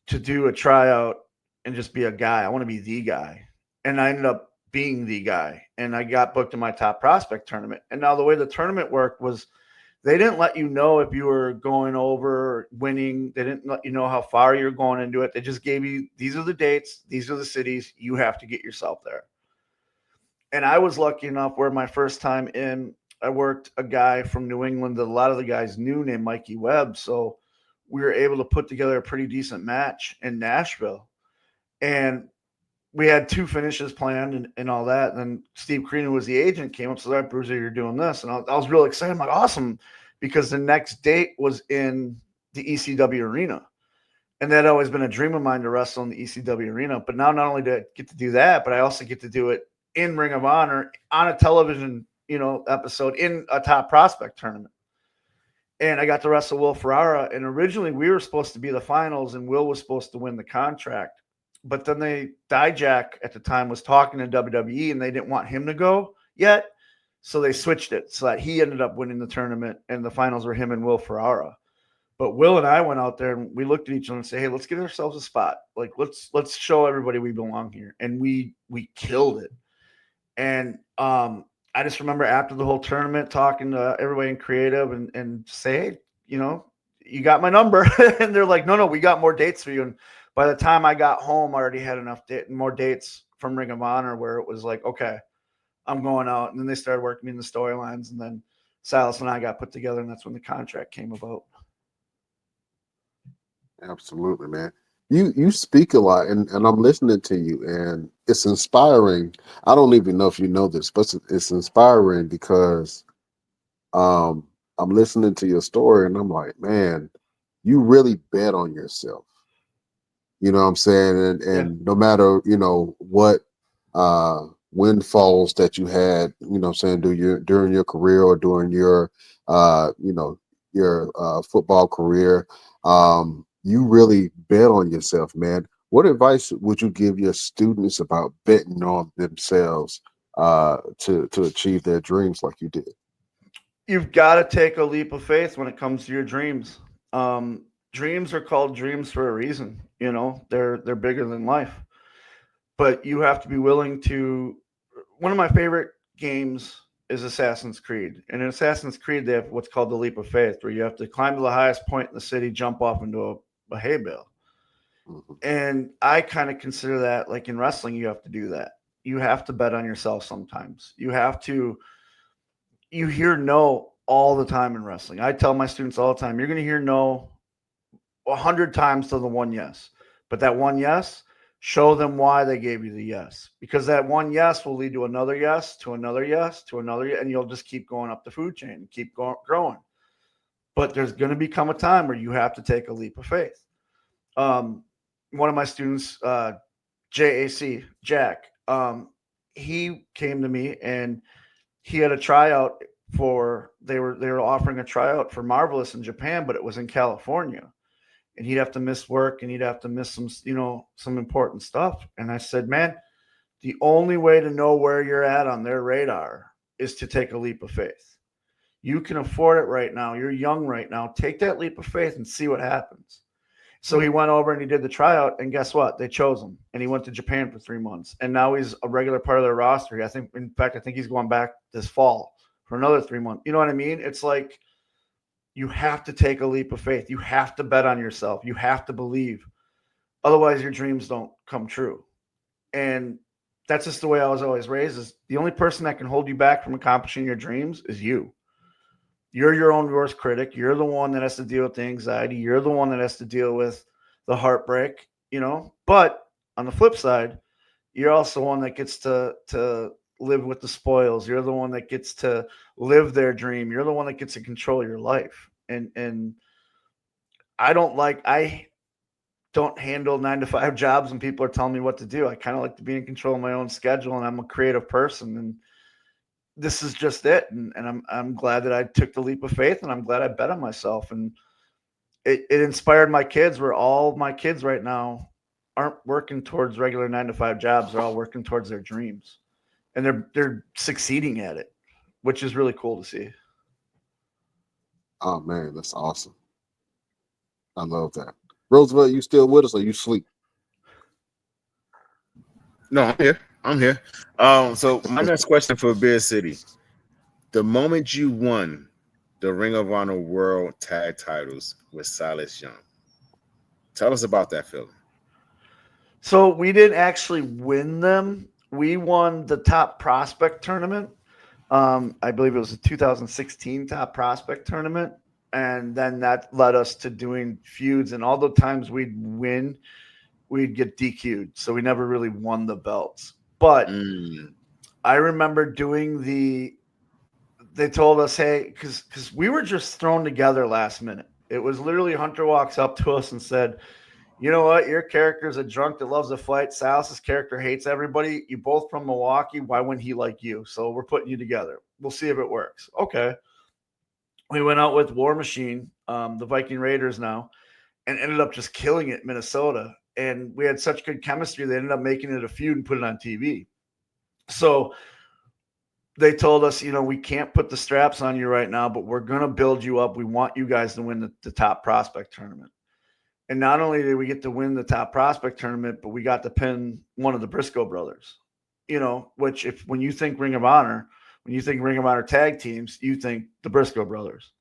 [SPEAKER 4] to do a tryout and just be a guy. I want to be the guy. And I ended up being the guy. And I got booked in my top prospect tournament. And now the way the tournament worked was they didn't let you know if you were going over or winning. They didn't let you know how far you're going into it. They just gave you, these are the dates, these are the cities. You have to get yourself there. And I was lucky enough where my first time in, I worked a guy from New England that a lot of the guys knew named Mikey Webb. So we were able to put together a pretty decent match in Nashville. And we had 2 finishes planned and all that. And then Steve Crean was the agent, came up and said, all right, Bruiser, you're doing this. And I was real excited. I'm like, awesome. Because the next date was in the ECW arena. And that had always been a dream of mine to wrestle in the ECW arena. But now not only do I get to do that, but I also get to do it in Ring of Honor on a television, episode in a top prospect tournament. And I got to wrestle Will Ferrara. And originally we were supposed to be the finals and Will was supposed to win the contract. But then Dijak at the time was talking to WWE and they didn't want him to go yet. So they switched it so that he ended up winning the tournament and the finals were him and Will Ferrara. But Will and I went out there and we looked at each other and said, hey, let's get ourselves a spot. Like, let's show everybody we belong here. And we killed it. And I just remember after the whole tournament talking to everybody in creative and say, hey, you got my number. And they're like, no, we got more dates for you. And by the time I got home, I already had more dates from Ring of Honor where it was like, okay, I'm going out. And then they started working me in the storylines. And then Silas and I got put together, and that's when the contract came about.
[SPEAKER 2] Absolutely, man. You speak a lot, and I'm listening to you, and it's inspiring. I don't even know if you know this, but it's inspiring because I'm listening to your story, and I'm like, man, you really bet on yourself. You know what I'm saying? And no matter, what windfalls that you had, during your career or during your football career, you really bet on yourself, man. What advice would you give your students about betting on themselves to achieve their dreams like you did?
[SPEAKER 4] You've got to take a leap of faith when it comes to your dreams. Dreams are called dreams for a reason. They're bigger than life. But you have to be willing to. One of my favorite games is Assassin's Creed. And in Assassin's Creed, they have what's called the leap of faith, where you have to climb to the highest point in the city, jump off into a hay bale. Mm-hmm. And I kind of consider that, like in wrestling, you have to do that. You have to bet on yourself sometimes. You hear no all the time in wrestling. I tell my students all the time, you're going to hear no 100 times to the one yes. But that one yes, show them why they gave you the yes. Because that one yes will lead to another yes, to another yes, to another yes, and you'll just keep going up the food chain, keep growing. But there's going to become a time where you have to take a leap of faith. One of my students, Jack, he came to me and he had a tryout they were offering a tryout for Marvelous in Japan, but it was in California. And he'd have to miss work and he'd have to miss some important stuff. And I said, man, the only way to know where you're at on their radar is to take a leap of faith. You can afford it right now. You're young right now. Take that leap of faith and see what happens. So he went over and he did the tryout, and guess what? They chose him, and he went to Japan for 3 months, and now he's a regular part of their roster. I think he's going back this fall for another 3 months. You know what I mean? It's like you have to take a leap of faith. You have to bet on yourself. You have to believe. Otherwise, your dreams don't come true. And that's just the way I was always raised. Is the only person that can hold you back from accomplishing your dreams is you. You're your own worst critic. You're the one that has to deal with the anxiety. You're the one that has to deal with the heartbreak, But on the flip side, you're also one that gets to live with the spoils. You're the one that gets to live their dream. You're the one that gets to control your life. And I don't handle 9-to-5 jobs and people are telling me what to do. I kind of like to be in control of my own schedule, and I'm a creative person, and this is just it. And I'm glad that I took the leap of faith, and I'm glad I bet on myself. And it inspired my kids, where all my kids right now aren't working towards regular 9-to-5 jobs. They're all working towards their dreams. and they're succeeding at it, which is really cool to see.
[SPEAKER 2] Oh man, that's awesome. I love that. Roosevelt, you still with us or you sleep?
[SPEAKER 3] No, I'm here. I'm here. So my next question for Beer City: the moment you won the Ring of Honor World Tag Titles with Silas Young, tell us about that feeling.
[SPEAKER 4] So we didn't actually win them. We won the Top Prospect tournament. I believe it was a 2016 Top Prospect tournament. And then that led us to doing feuds. And all the times we'd win, we'd get DQ'd. So we never really won the belts. But I remember doing they told us, hey, because we were just thrown together last minute. It was literally Hunter walks up to us and said, you know what? Your character is a drunk that loves to fight. Silas's character hates everybody. You both from Milwaukee. Why wouldn't he like you? So we're putting you together. We'll see if it works. Okay. We went out with War Machine, the Viking Raiders now, and ended up just killing it in Minnesota. And we had such good chemistry, they ended up making it a feud and put it on TV. So they told us, we can't put the straps on you right now, but we're going to build you up. We want you guys to win the Top Prospect tournament. And not only did we get to win the Top Prospect tournament, but we got to pin one of the Briscoe brothers, which when you think Ring of Honor tag teams, you think the Briscoe brothers.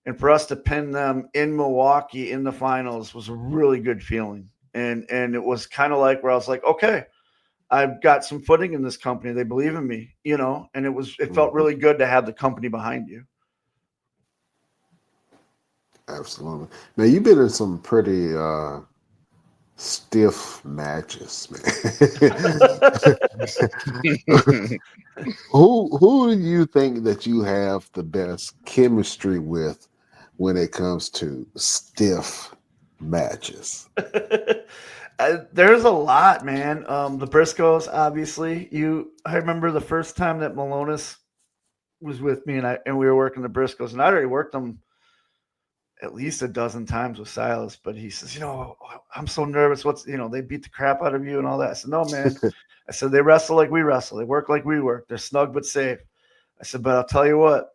[SPEAKER 4] And for us to pin them in Milwaukee in the finals was a really good feeling. And it was kind of like where I was like, okay, I've got some footing in this company. They believe in me, and it felt really good to have the company behind you.
[SPEAKER 2] Absolutely. Now you've been in some pretty stiff matches, man. Who do you think that you have the best chemistry with when it comes to stiff matches?
[SPEAKER 4] There's a lot, man. The Briscoes, obviously. I remember the first time that Malonis was with me and we were working the Briscoes, and I already worked them at least a dozen times with Silas, but he says, I'm so nervous. They beat the crap out of you and all that. I said, no, man. I said, they wrestle like we wrestle. They work like we work. They're snug but safe. I said, but I'll tell you what,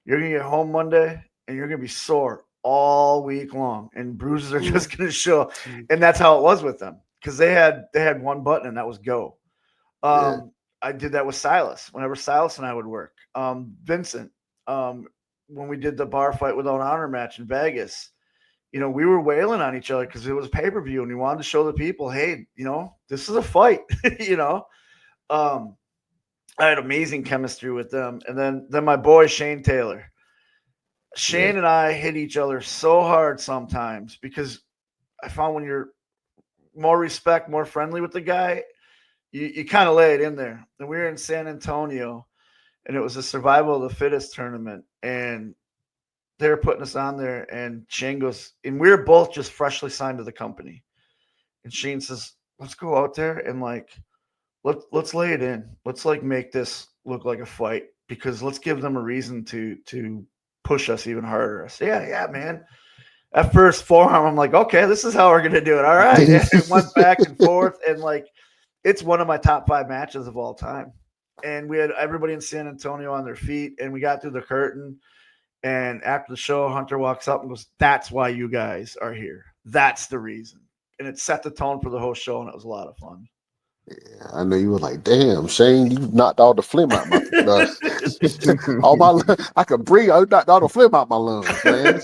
[SPEAKER 4] you're going to get home Monday and you're going to be sore all week long, and bruises are just going to show. And that's how it was with them, because they had one button, and that was go. I did that with Silas whenever Silas and I would work. Vincent, when we did the bar fight without honor match in Vegas, we were wailing on each other because it was pay-per-view and we wanted to show the people, hey, this is a fight. I had amazing chemistry with them. And then my boy, Shane Taylor. Shane and I hit each other so hard sometimes because I found when you're more respect, more friendly with the guy, you kind of lay it in there. And we were in San Antonio, and it was a survival of the fittest tournament. And they were putting us on there, and Shane goes, and we were both just freshly signed to the company. And Shane says, let's go out there and let's lay it in. Let's make this look like a fight, because let's give them a reason to push us even harder. I said, yeah, man. At first forearm, I'm like, okay, this is how we're going to do it. All right. And it went back and forth. And it's one of my top 5 matches of all time. And we had everybody in San Antonio on their feet, and we got through the curtain. And after the show, Hunter walks up and goes, that's why you guys are here. That's the reason. And it set the tone for the whole show, and it was a lot of fun.
[SPEAKER 2] Yeah, I know you were like, damn, Shane, you knocked all the phlegm out my I could breathe. I knocked all the phlegm out my lungs, man.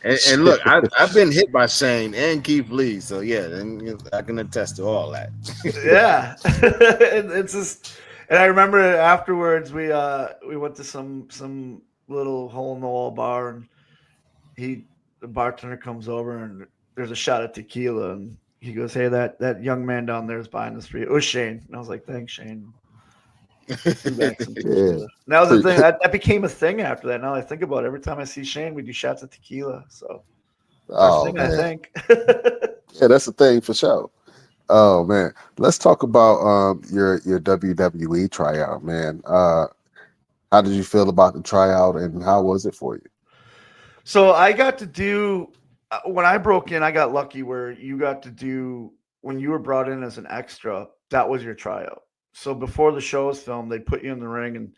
[SPEAKER 3] and look, I've been hit by Shane and Keith Lee, so yeah, and I can attest to all that.
[SPEAKER 4] Yeah. It's just, and I remember afterwards we went to some little hole in the wall bar, and the bartender comes over and there's a shot of tequila, and he goes, hey, that young man down there is buying this for you. It was Shane. And I was like, thanks, Shane. Back some tequila. That was the thing. That became a thing after that. Now I think about it. Every time I see Shane, we do shots of tequila. So thing, I think.
[SPEAKER 2] Yeah, that's the thing for sure. Oh man, let's talk about your WWE tryout, man. How did you feel about the tryout, and how was it for you?
[SPEAKER 4] So I got to do, when I broke in, I got lucky where you got to do, when you were brought in as an extra, that was your tryout. so before the show was filmed, they'd put you in the ring and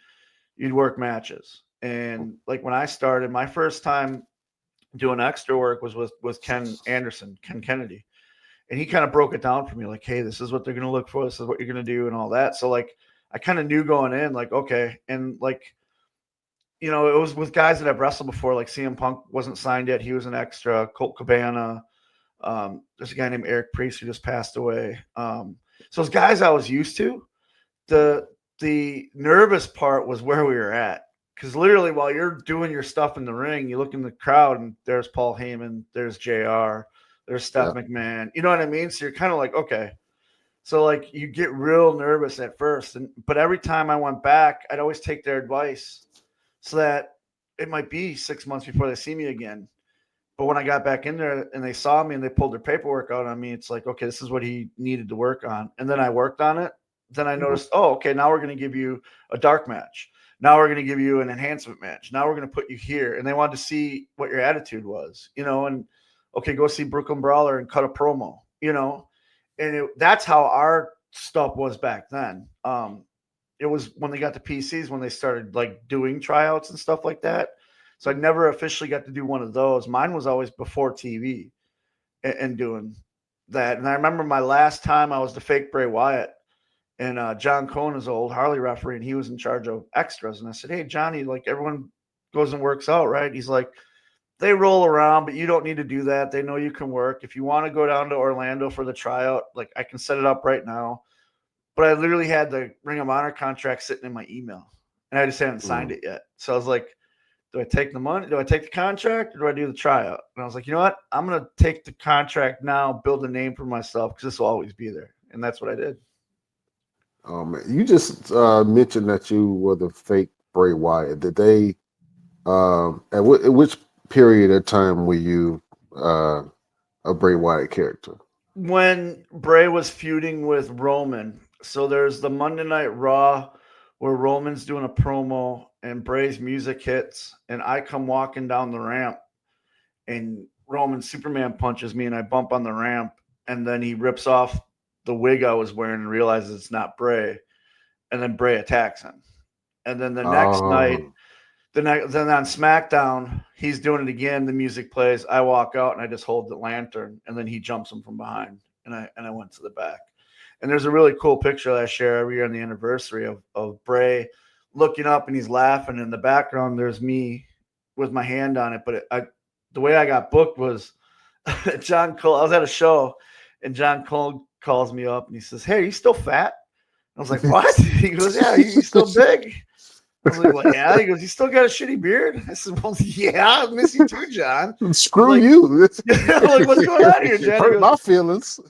[SPEAKER 4] you'd work matches. And like when I started, my first time doing extra work was with Ken Kennedy. And he kind of broke it down for me, like, hey, this is what they're going to look for. This is what you're going to do and all that. So like, I kind of knew going in, like, okay. And like, you know, it was with guys that I've wrestled before, like CM Punk wasn't signed yet. He was an extra. Colt Cabana. There's a guy named Eric Priest who just passed away. So those guys I was used to. The nervous part was where we were at. Because literally while you're doing your stuff in the ring, you look in the crowd and there's Paul Heyman, there's JR, there's Steph McMahon. You know what I mean? So you're kind of like, okay. So like you get real nervous at first. But every time I went back, I'd always take their advice so that it might be 6 months before they see me again. But when I got back in there and they saw me and they pulled their paperwork out on me, it's like, okay, this is what he needed to work on. And then I worked on it. Then I noticed, oh, okay, now we're going to give you a dark match. Now we're going to give you an enhancement match. Now we're going to put you here. And they wanted to see what your attitude was, you know, and okay, go see Brooklyn Brawler and cut a promo, you know, and that's how our stuff was back then. It was when they got to PCs, when they started like doing tryouts and stuff like that. So I never officially got to do one of those. Mine was always before TV and doing that. And I remember my last time I was the fake Bray Wyatt. And John Cohn is an old Harley referee, and he was in charge of extras. And I said, hey, Johnny, like everyone goes and works out, right? He's like, they roll around, but you don't need to do that. They know you can work. If you want to go down to Orlando for the tryout, like I can set it up right now. But I literally had the Ring of Honor contract sitting in my email, and I just hadn't signed it yet. So I was like, do I take the money? Do I take the contract, or do I do the tryout? And I was like, you know what? I'm going to take the contract now, build a name for myself, because this will always be there. And that's what I did.
[SPEAKER 2] Man, you just mentioned that you were the fake Bray Wyatt. Did they? At which period of time were you a Bray Wyatt character?
[SPEAKER 4] When Bray was feuding with Roman. So there's the Monday Night Raw where Roman's doing a promo and Bray's music hits, and I come walking down the ramp, and Roman Superman punches me, and I bump on the ramp, and then he rips off the wig I was wearing and realizes it's not Bray, and then Bray attacks him. And then the next night, then on SmackDown, he's doing it again. The music plays. I walk out and I just hold the lantern, and then he jumps him from behind, and I went to the back. And there's a really cool picture that I share every year on the anniversary of Bray looking up and he's laughing. In the background, there's me with my hand on it. But the way I got booked was John Cole. I was at a show, and John Cole calls me up and he says, hey, are you still fat? I was like, what? He goes, yeah, you still big? I was like, well, yeah. He goes, you still got a shitty beard? I said, well, yeah, I miss you too, John.
[SPEAKER 2] Screw
[SPEAKER 4] like,
[SPEAKER 2] you.
[SPEAKER 4] I'm like, what's going on here, John?
[SPEAKER 2] Hurt my feelings.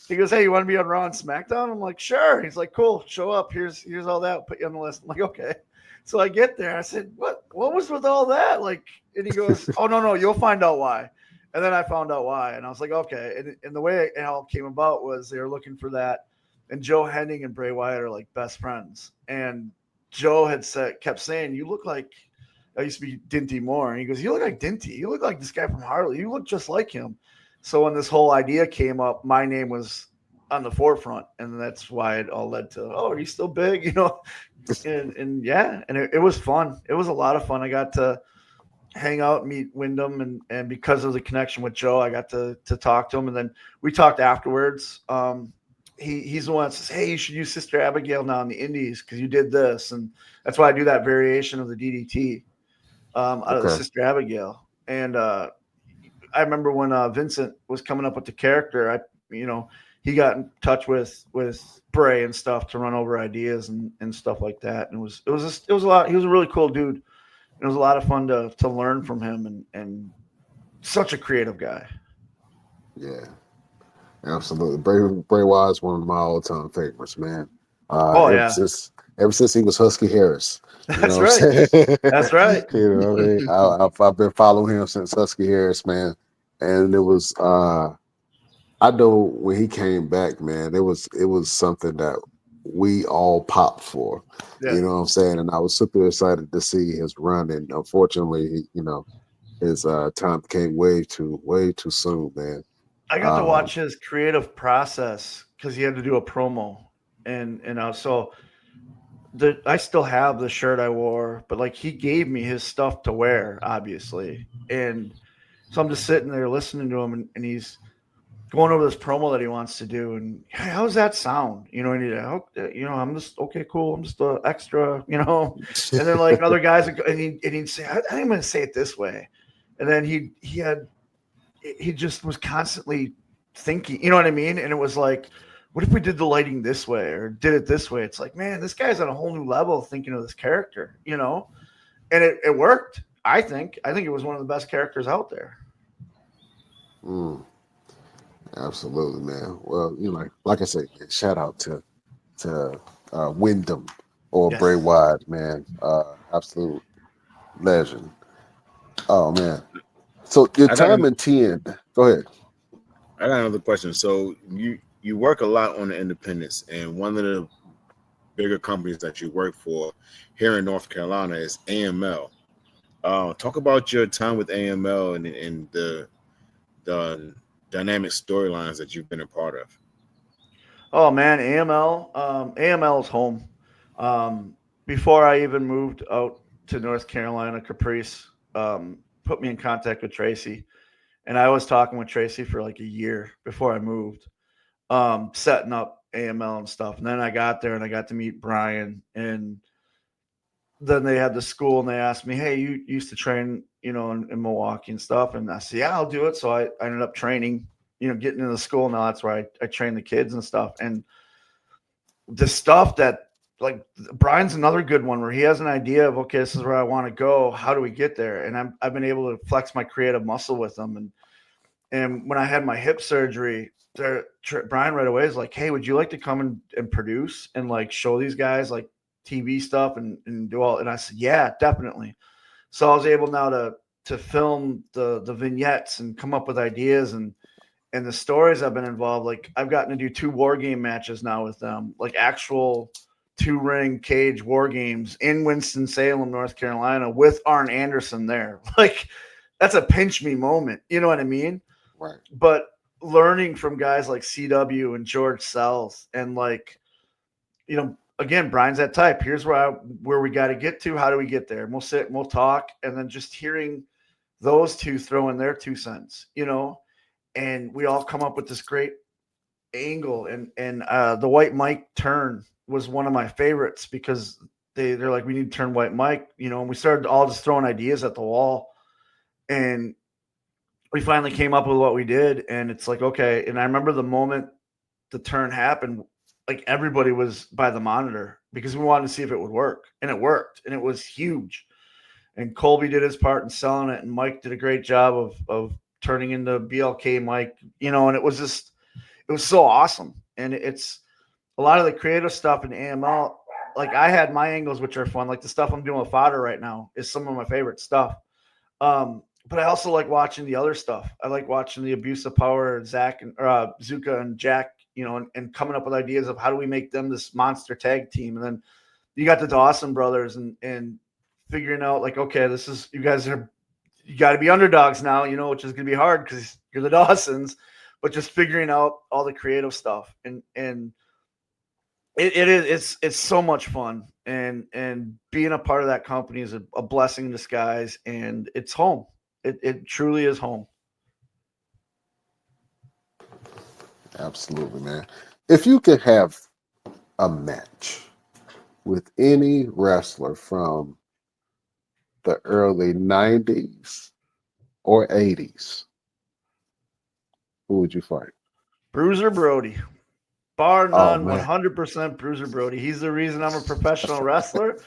[SPEAKER 4] He goes, hey, you want to be on Raw and SmackDown? I'm like, sure. He's like, cool, show up. Here's all that. I'll put you on the list. I'm like, okay. So I get there. I said, what was with all that? Like, and he goes, oh, no, you'll find out why. And then I found out why. And I was like, okay. And the way it all came about was they were looking for that. And Joe Hennig and Bray Wyatt are like best friends. And Joe had kept saying, you look like, I used to be Dinty Moore. And he goes, you look like Dinty. You look like this guy from Harley. You look just like him. So when this whole idea came up, my name was on the forefront. And that's why it all led to, oh, are you still big? You know? and yeah, and it was fun. It was a lot of fun. I got to hang out, meet Wyndham, and because of the connection with Joe, I got to talk to him. And then we talked afterwards. He's the one that says, hey, you should use Sister Abigail now in the Indies because you did this. And that's why I do that variation of the DDT out of the Sister Abigail. And I remember when Vincent was coming up with the character, he got in touch with Bray and stuff to run over ideas and stuff like that. And it was a lot. He was a really cool dude. It was a lot of fun to learn from him and such a creative guy.
[SPEAKER 2] Yeah, absolutely. Bray Wyatt is one of my all-time favorites, man. Ever since he was Husky Harris.
[SPEAKER 4] That's right. That's right.
[SPEAKER 2] You know what I mean? I've been following him since Husky Harris, man. And it was I know when he came back, man, it was something that we all popped for. Yeah. You know what I'm saying? And I was super excited to see his run. And unfortunately, his time came way too soon, man.
[SPEAKER 4] I got to watch his creative process because he had to do a promo. So I still have the shirt I wore, but like he gave me his stuff to wear, obviously. And so I'm just sitting there listening to him, and he's going over this promo that he wants to do. And hey, how's that sound? You know, I'm just, okay, cool. I'm just an extra, and then like other guys, and he'd say, I think I'm going to say it this way. And then he just was constantly thinking, you know what I mean? And it was like, what if we did the lighting this way or did it this way? It's like, man, this guy's on a whole new level thinking of this character, and it worked. I think it was one of the best characters out there.
[SPEAKER 2] Absolutely, man. Well, like I said, shout out to Wyndham or
[SPEAKER 4] Yes.
[SPEAKER 2] Bray Wyatt, man. Absolute legend. Oh man. So your time in 10. Go ahead.
[SPEAKER 3] I got another question. So you work a lot on the independents, and one of the bigger companies that you work for here in North Carolina is AML. Talk about your time with AML and the dynamic storylines that you've been a part of.
[SPEAKER 4] Oh man, AML is home. Before I even moved out to North Carolina, Caprice put me in contact with Tracy, and I was talking with Tracy for like a year before I moved, setting up AML and stuff. And then I got there and I got to meet Brian, and then they had the school and they asked me, hey, you used to train, in Milwaukee and stuff. And I said, yeah, I'll do it. So I ended up training, getting into the school. Now that's where I train the kids and stuff. And the stuff that, like, Brian's another good one where he has an idea of, okay, this is where I want to go. How do we get there? And I've been able to flex my creative muscle with them. And when I had my hip surgery, Brian right away is like, hey, would you like to come and produce and like show these guys like TV stuff and do all? And I said, yeah, definitely. So I was able now to film the vignettes and come up with ideas and the stories I've been involved. Like I've gotten to do 2 war game matches now with them, like actual 2-ring cage war games in Winston-Salem, North Carolina, with Arn Anderson there. Like that's a pinch me moment. You know what I mean?
[SPEAKER 2] Right.
[SPEAKER 4] But learning from guys like CW and George Sells and like, again, Brian's that type. Here's where we got to get to. How do we get there? And we'll sit and we'll talk. And then just hearing those two throw in their 2 cents, and we all come up with this great angle. And the White Mike turn was one of my favorites because they're like, we need to turn White Mike, and we started all just throwing ideas at the wall. And we finally came up with what we did. And it's like, okay. And I remember the moment the turn happened, like everybody was by the monitor because we wanted to see if it would work, and it worked, and it was huge. And Colby did his part in selling it, and Mike did a great job of turning into BLK Mike, and it was so awesome. And it's a lot of the creative stuff in AML. Like I had my angles, which are fun. Like the stuff I'm doing with Fodder right now is some of my favorite stuff. But I also like watching the other stuff. I like watching the Abuse of Power, Zach and Zuka and Jack, and coming up with ideas of how do we make them this monster tag team. And then you got the Dawson brothers and figuring out like, okay, you got to be underdogs now, which is going to be hard because you're the Dawsons, but just figuring out all the creative stuff. And it's so much fun. And being a part of that company is a blessing in disguise, and it's home. It truly is home.
[SPEAKER 2] Absolutely, man. If you could have a match with any wrestler from the early 90s or 80s, who would you fight?
[SPEAKER 4] Bruiser Brody. Bar none,
[SPEAKER 2] 100%
[SPEAKER 4] Bruiser Brody. He's the reason I'm a professional wrestler,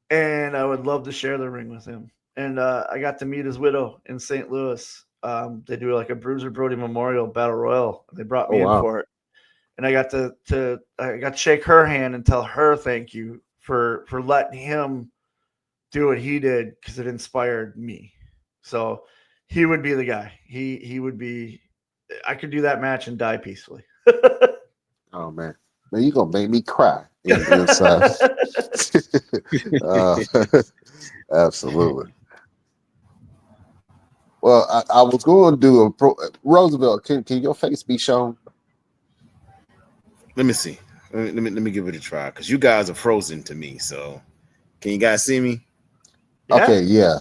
[SPEAKER 4] and I would love to share the ring with him. And I got to meet his widow in St. Louis. They do like a Bruiser Brody Memorial Battle Royal. They brought me in for it, and I got to shake her hand and tell her thank you for letting him do what he did because it inspired me. So he would be the guy. He would be. I could do that match and die peacefully.
[SPEAKER 2] Oh man, you're gonna make me cry inside. Absolutely. Well, I was going to do Roosevelt. Can your face be shown?
[SPEAKER 3] Let me see. Let me give it a try because you guys are frozen to me. So can you guys see me?
[SPEAKER 4] Yeah.
[SPEAKER 2] Okay, yeah.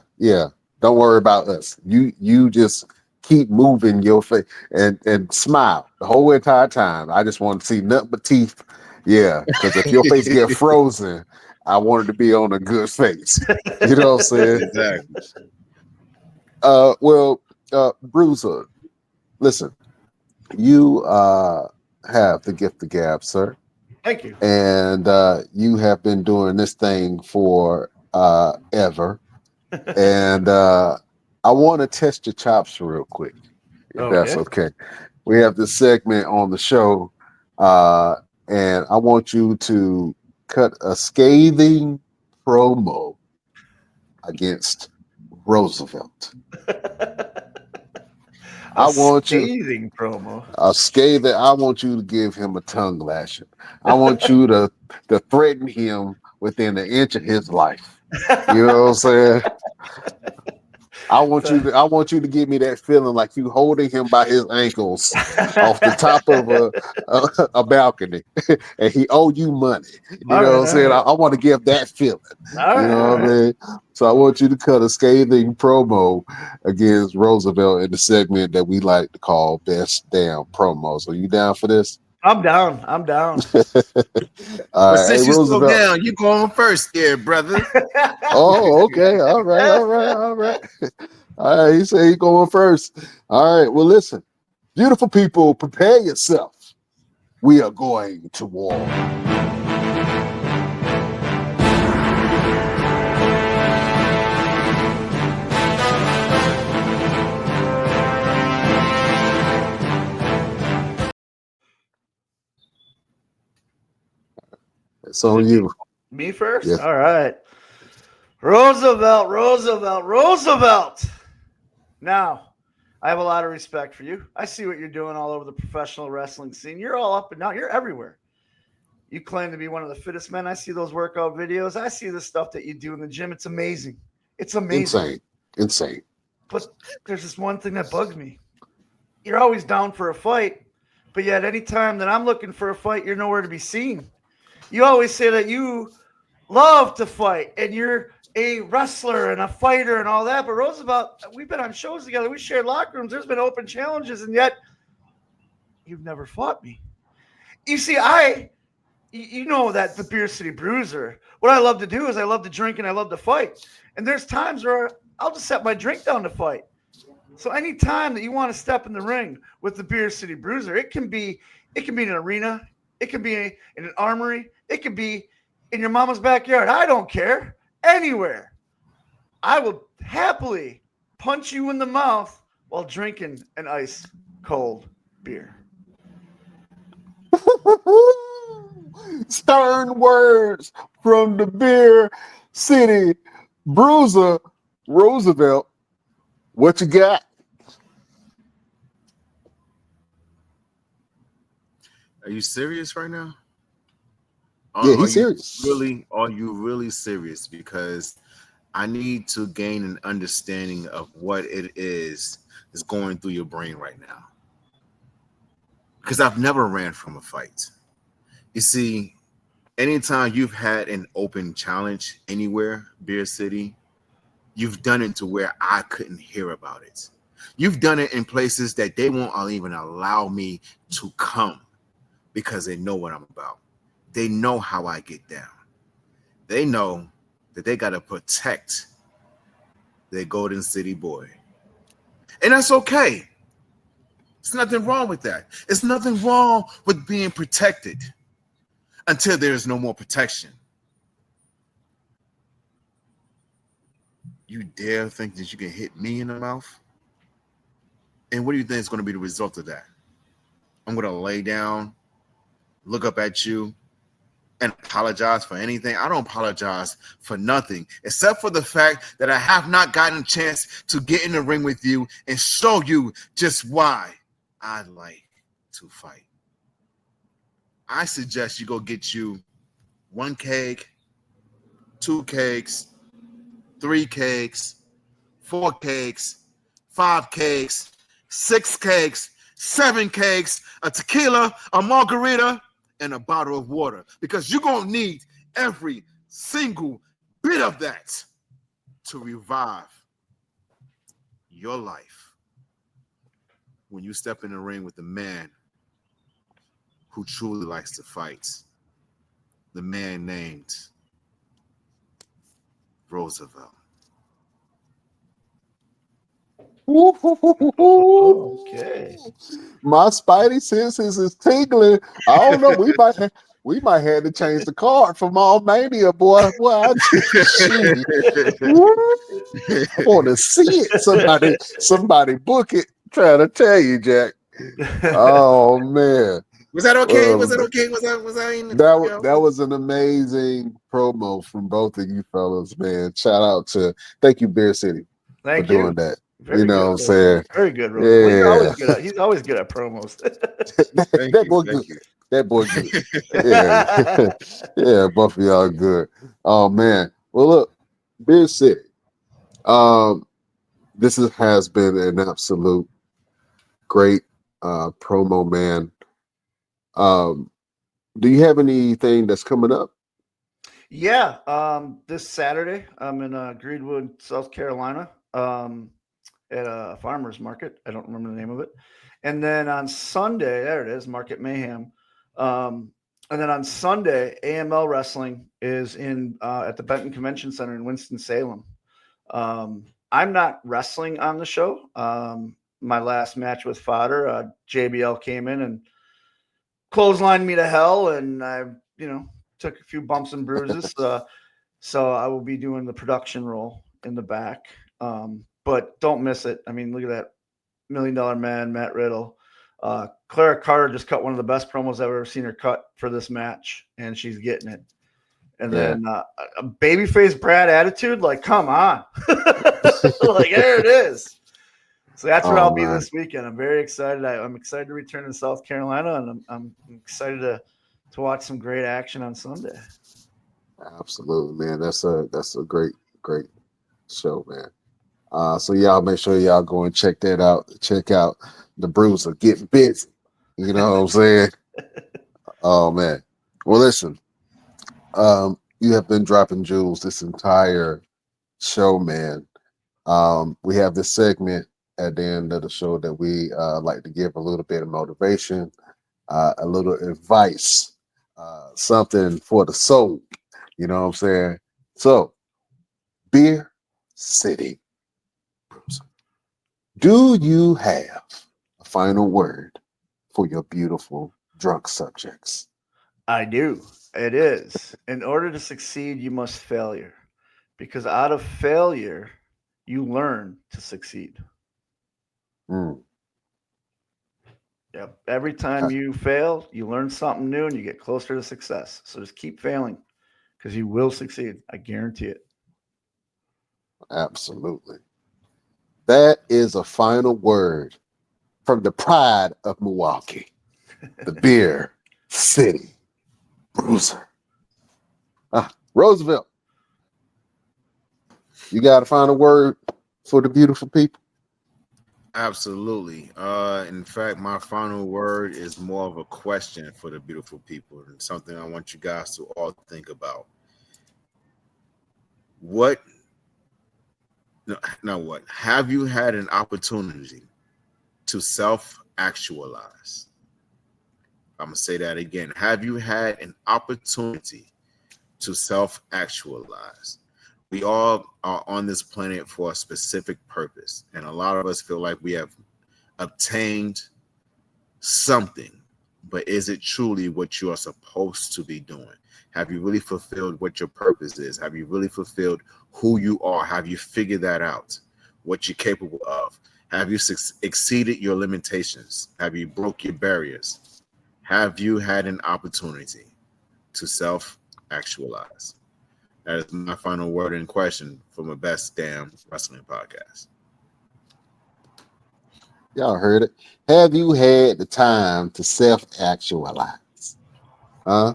[SPEAKER 2] Don't worry about us. You just keep moving your face and smile the whole entire time. I just want to see nothing but teeth. Yeah, because if your face get frozen, I want it to be on a good face. You know what I'm saying?
[SPEAKER 3] Exactly.
[SPEAKER 2] Well, Bruiser, listen, you have the gift of gab, sir.
[SPEAKER 4] Thank you.
[SPEAKER 2] And you have been doing this thing for ever. And I want to test your chops real quick, if that's okay. We have this segment on the show, and I want you to cut a scathing promo against Roosevelt. I want you
[SPEAKER 4] promo.
[SPEAKER 2] a scathing. I want you to give him a tongue lashing. I want you to threaten him within an inch of his life. You know what I'm saying? I want you to give me that feeling like you holding him by his ankles off the top of a balcony, and he owe you money. You know what I'm saying? I want to give that feeling. You know what I mean? So I want you to cut a scathing promo against Roosevelt in the segment that we like to call Best Damn Promos. Are you down for this?
[SPEAKER 4] I'm down.
[SPEAKER 3] But since you slow down, you going first here, brother.
[SPEAKER 2] Oh, okay. All right. All right. He said he's going first. All right. Well, listen, beautiful people, prepare yourself. We are going to war. It's on you.
[SPEAKER 4] Me first?
[SPEAKER 2] Yes.
[SPEAKER 4] All right. Roosevelt. Now, I have a lot of respect for you. I see what you're doing all over the professional wrestling scene. You're all up and down. You're everywhere. You claim to be one of the fittest men. I see those workout videos. I see the stuff that you do in the gym. It's amazing. It's amazing.
[SPEAKER 2] Insane.
[SPEAKER 4] But there's this one thing that bugs me. You're always down for a fight, but yet any time that I'm looking for a fight, you're nowhere to be seen. You always say that you love to fight and you're a wrestler and a fighter and all that. But Roosevelt, we've been on shows together. We shared locker rooms. There's been open challenges, and yet you've never fought me. You see, you know that the Beer City Bruiser, what I love to do is I love to drink and I love to fight. And there's times where I'll just set my drink down to fight. So any time that you want to step in the ring with the Beer City Bruiser, it can be in an arena, it can be in an armory, it could be in your mama's backyard. I don't care. Anywhere. I will happily punch you in the mouth while drinking an ice cold beer.
[SPEAKER 2] Stern words from the Beer City Bruiser, Roosevelt. What you got?
[SPEAKER 3] Are you serious right now?
[SPEAKER 2] Yeah, he's serious.
[SPEAKER 3] Are you really serious? Because I need to gain an understanding of what it is that's going through your brain right now. Because I've never ran from a fight. You see, anytime you've had an open challenge anywhere, Beer City, you've done it to where I couldn't hear about it. You've done it in places that they won't even allow me to come because they know what I'm about. They know how I get down. They know that they got to protect their Golden City boy. And that's okay. There's nothing wrong with that. It's nothing wrong with being protected until there is no more protection. You dare think that you can hit me in the mouth? And what do you think is going to be the result of that? I'm going to lay down, look up at you, and apologize for anything. I don't apologize for nothing, except for the fact that I have not gotten a chance to get in the ring with you and show you just why I like to fight. I suggest you go get you 1 cake, 2 cakes, 3 cakes, 4 cakes, 5 cakes, 6 cakes, 7 cakes, a tequila, a margarita, and a bottle of water, because you're going to need every single bit of that to revive your life when you step in the ring with the man who truly likes to fight, the man named Roosevelt.
[SPEAKER 4] Okay.
[SPEAKER 2] My spidey senses is tingling. I don't know. We might have to change the card from All Mania, boy. Boy, I want to see it. Somebody book it. Trying to tell you, Jack. Oh man.
[SPEAKER 3] Was that okay? Was that okay? Was that in
[SPEAKER 2] that was an amazing promo from both of you fellas, man. Shout out to thank you, Bear City, for doing that.
[SPEAKER 4] Very
[SPEAKER 2] you know
[SPEAKER 4] good,
[SPEAKER 2] what I'm saying?
[SPEAKER 4] Very good, Rose.
[SPEAKER 2] Yeah.
[SPEAKER 4] Well, he's always good at promos.
[SPEAKER 2] that boy good. That boy good. Yeah. Yeah, both of y'all good. Oh man. Well, look, Beer City. This has been an absolute great promo, man. Do you have anything that's coming up?
[SPEAKER 4] Yeah. This Saturday, I'm in Greenwood, South Carolina. At a farmer's market. I don't remember the name of it. And then on Sunday, there it is, Market Mayhem. And then on Sunday, AML Wrestling is in at the Benton Convention Center in Winston-Salem. I'm not wrestling on the show. My last match with Fodder, JBL came in and clotheslined me to hell, and I, took a few bumps and bruises. So I will be doing the production role in the back. But don't miss it. I mean, look at that $1 Million Man, Matt Riddle. Clara Carter just cut one of the best promos I've ever seen her cut for this match, and she's getting it. And then a babyface Brad attitude, like, come on. Like, there it is. So that's where I'll be this weekend. I'm very excited. I'm excited to return to South Carolina, and I'm excited to watch some great action on Sunday.
[SPEAKER 2] Absolutely, man. That's a great show, man. So y'all make sure y'all go and check that out. Check out the Bruiser. Get busy. You know what I'm saying? Oh man. Well, listen. You have been dropping jewels this entire show, man. We have this segment at the end of the show that we like to give a little bit of motivation, a little advice, something for the soul. You know what I'm saying? So, Beer City. Do you have a final word for your beautiful drunk subjects?
[SPEAKER 4] I do. It is. In order to succeed, you must failure. Because out of failure, you learn to succeed. Yep. Every time you fail, you learn something new and you get closer to success. So just keep failing because you will succeed. I guarantee it.
[SPEAKER 2] Absolutely. That is a final word from the pride of Milwaukee, the Beer City Bruiser. Roosevelt, you got a final word for the beautiful people?
[SPEAKER 3] Absolutely. In fact, my final word is more of a question for the beautiful people and something I want you guys to all think about. What have you had an opportunity to self-actualize? I'm going to say that again. Have you had an opportunity to self-actualize? We all are on this planet for a specific purpose, and a lot of us feel like we have obtained something, but is it truly what you are supposed to be doing? Have you really fulfilled what your purpose is? Have you really fulfilled who you are? Have you figured that out, what you're capable of? Have you exceeded your limitations? Have you broke your barriers? Have you had an opportunity to self-actualize? That is my final word in question from a Best Damn Wrestling Podcast.
[SPEAKER 2] Y'all heard it. Have you had the time to self-actualize? Huh?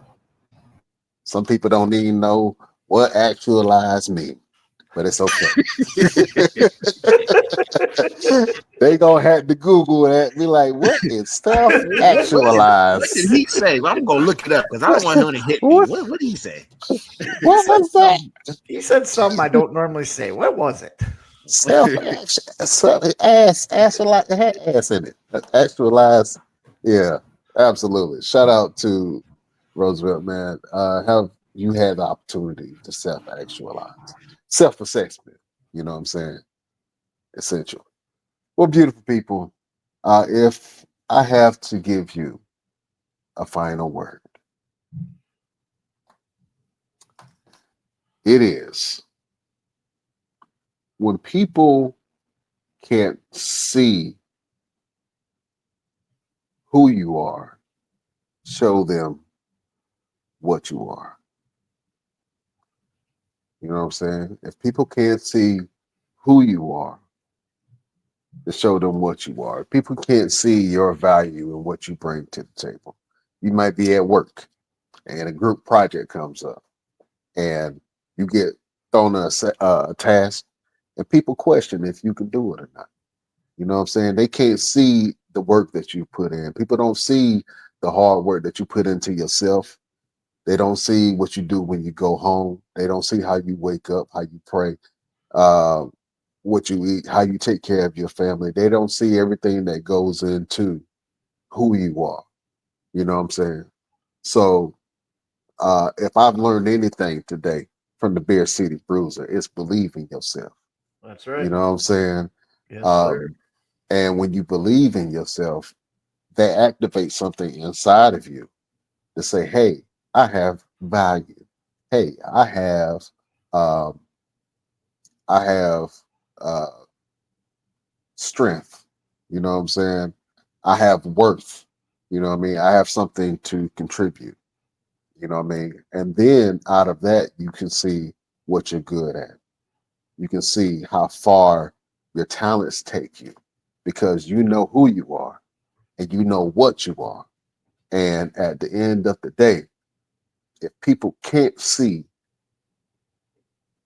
[SPEAKER 2] Some people don't even know what actualize means. but it's okay. They gonna have to Google that. Be like, what is self-actualized?
[SPEAKER 3] What did he say? Well, I'm gonna look it up because I don't want him to hit me. What did he say?
[SPEAKER 2] What was that?
[SPEAKER 4] He said something I don't normally say. What was it?
[SPEAKER 2] Ass like it had ass in it. Actualized. Yeah, absolutely. Shout out to Roosevelt, man. Have you had the opportunity to self-actualize, self-assessment? You know what I'm saying? Essential. Well, beautiful people, if I have to give you a final word, it is when people can't see who you are, show them what you are. You know what I'm saying? If people can't see who you are, to show them what you are. People can't see your value and what you bring to the table. You might be at work and a group project comes up and you get thrown a task and people question if you can do it or not. You know what I'm saying? They can't see the work that you put in. People don't see the hard work that you put into yourself. They don't see what you do when you go home. They don't see how you wake up, how you pray. What you eat, how you take care of your family. They don't see everything that goes into who you are. You know what I'm saying? So if I've learned anything today from the Beer City Bruiser, it's believe in yourself.
[SPEAKER 4] That's right.
[SPEAKER 2] You know what I'm saying?
[SPEAKER 4] Yes, sir.
[SPEAKER 2] And when you believe in yourself, that activates something inside of you to say, hey, I have value. Hey, I have uh strength. You know what I'm saying? I have worth. You know what I mean? I have something to contribute. You know what I mean? And then out of that, you can see what you're good at. You can see how far your talents take you because you know who you are and you know what you are. And at the end of the day, if people can't see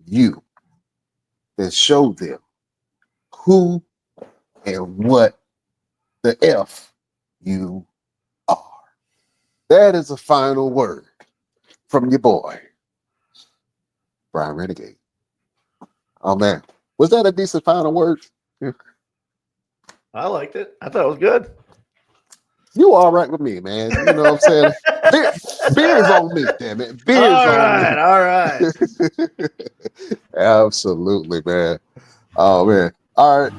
[SPEAKER 2] you, then show them who and what the F you are. That is a final word from your boy, Brian Renegade. Oh man, was that a decent final word?
[SPEAKER 4] I liked it. I thought it was good.
[SPEAKER 2] You all right with me, man? You know what I'm saying? Beer's on me, damn it. Beer's on me.
[SPEAKER 4] All right.
[SPEAKER 2] Absolutely, man. Oh man. All right.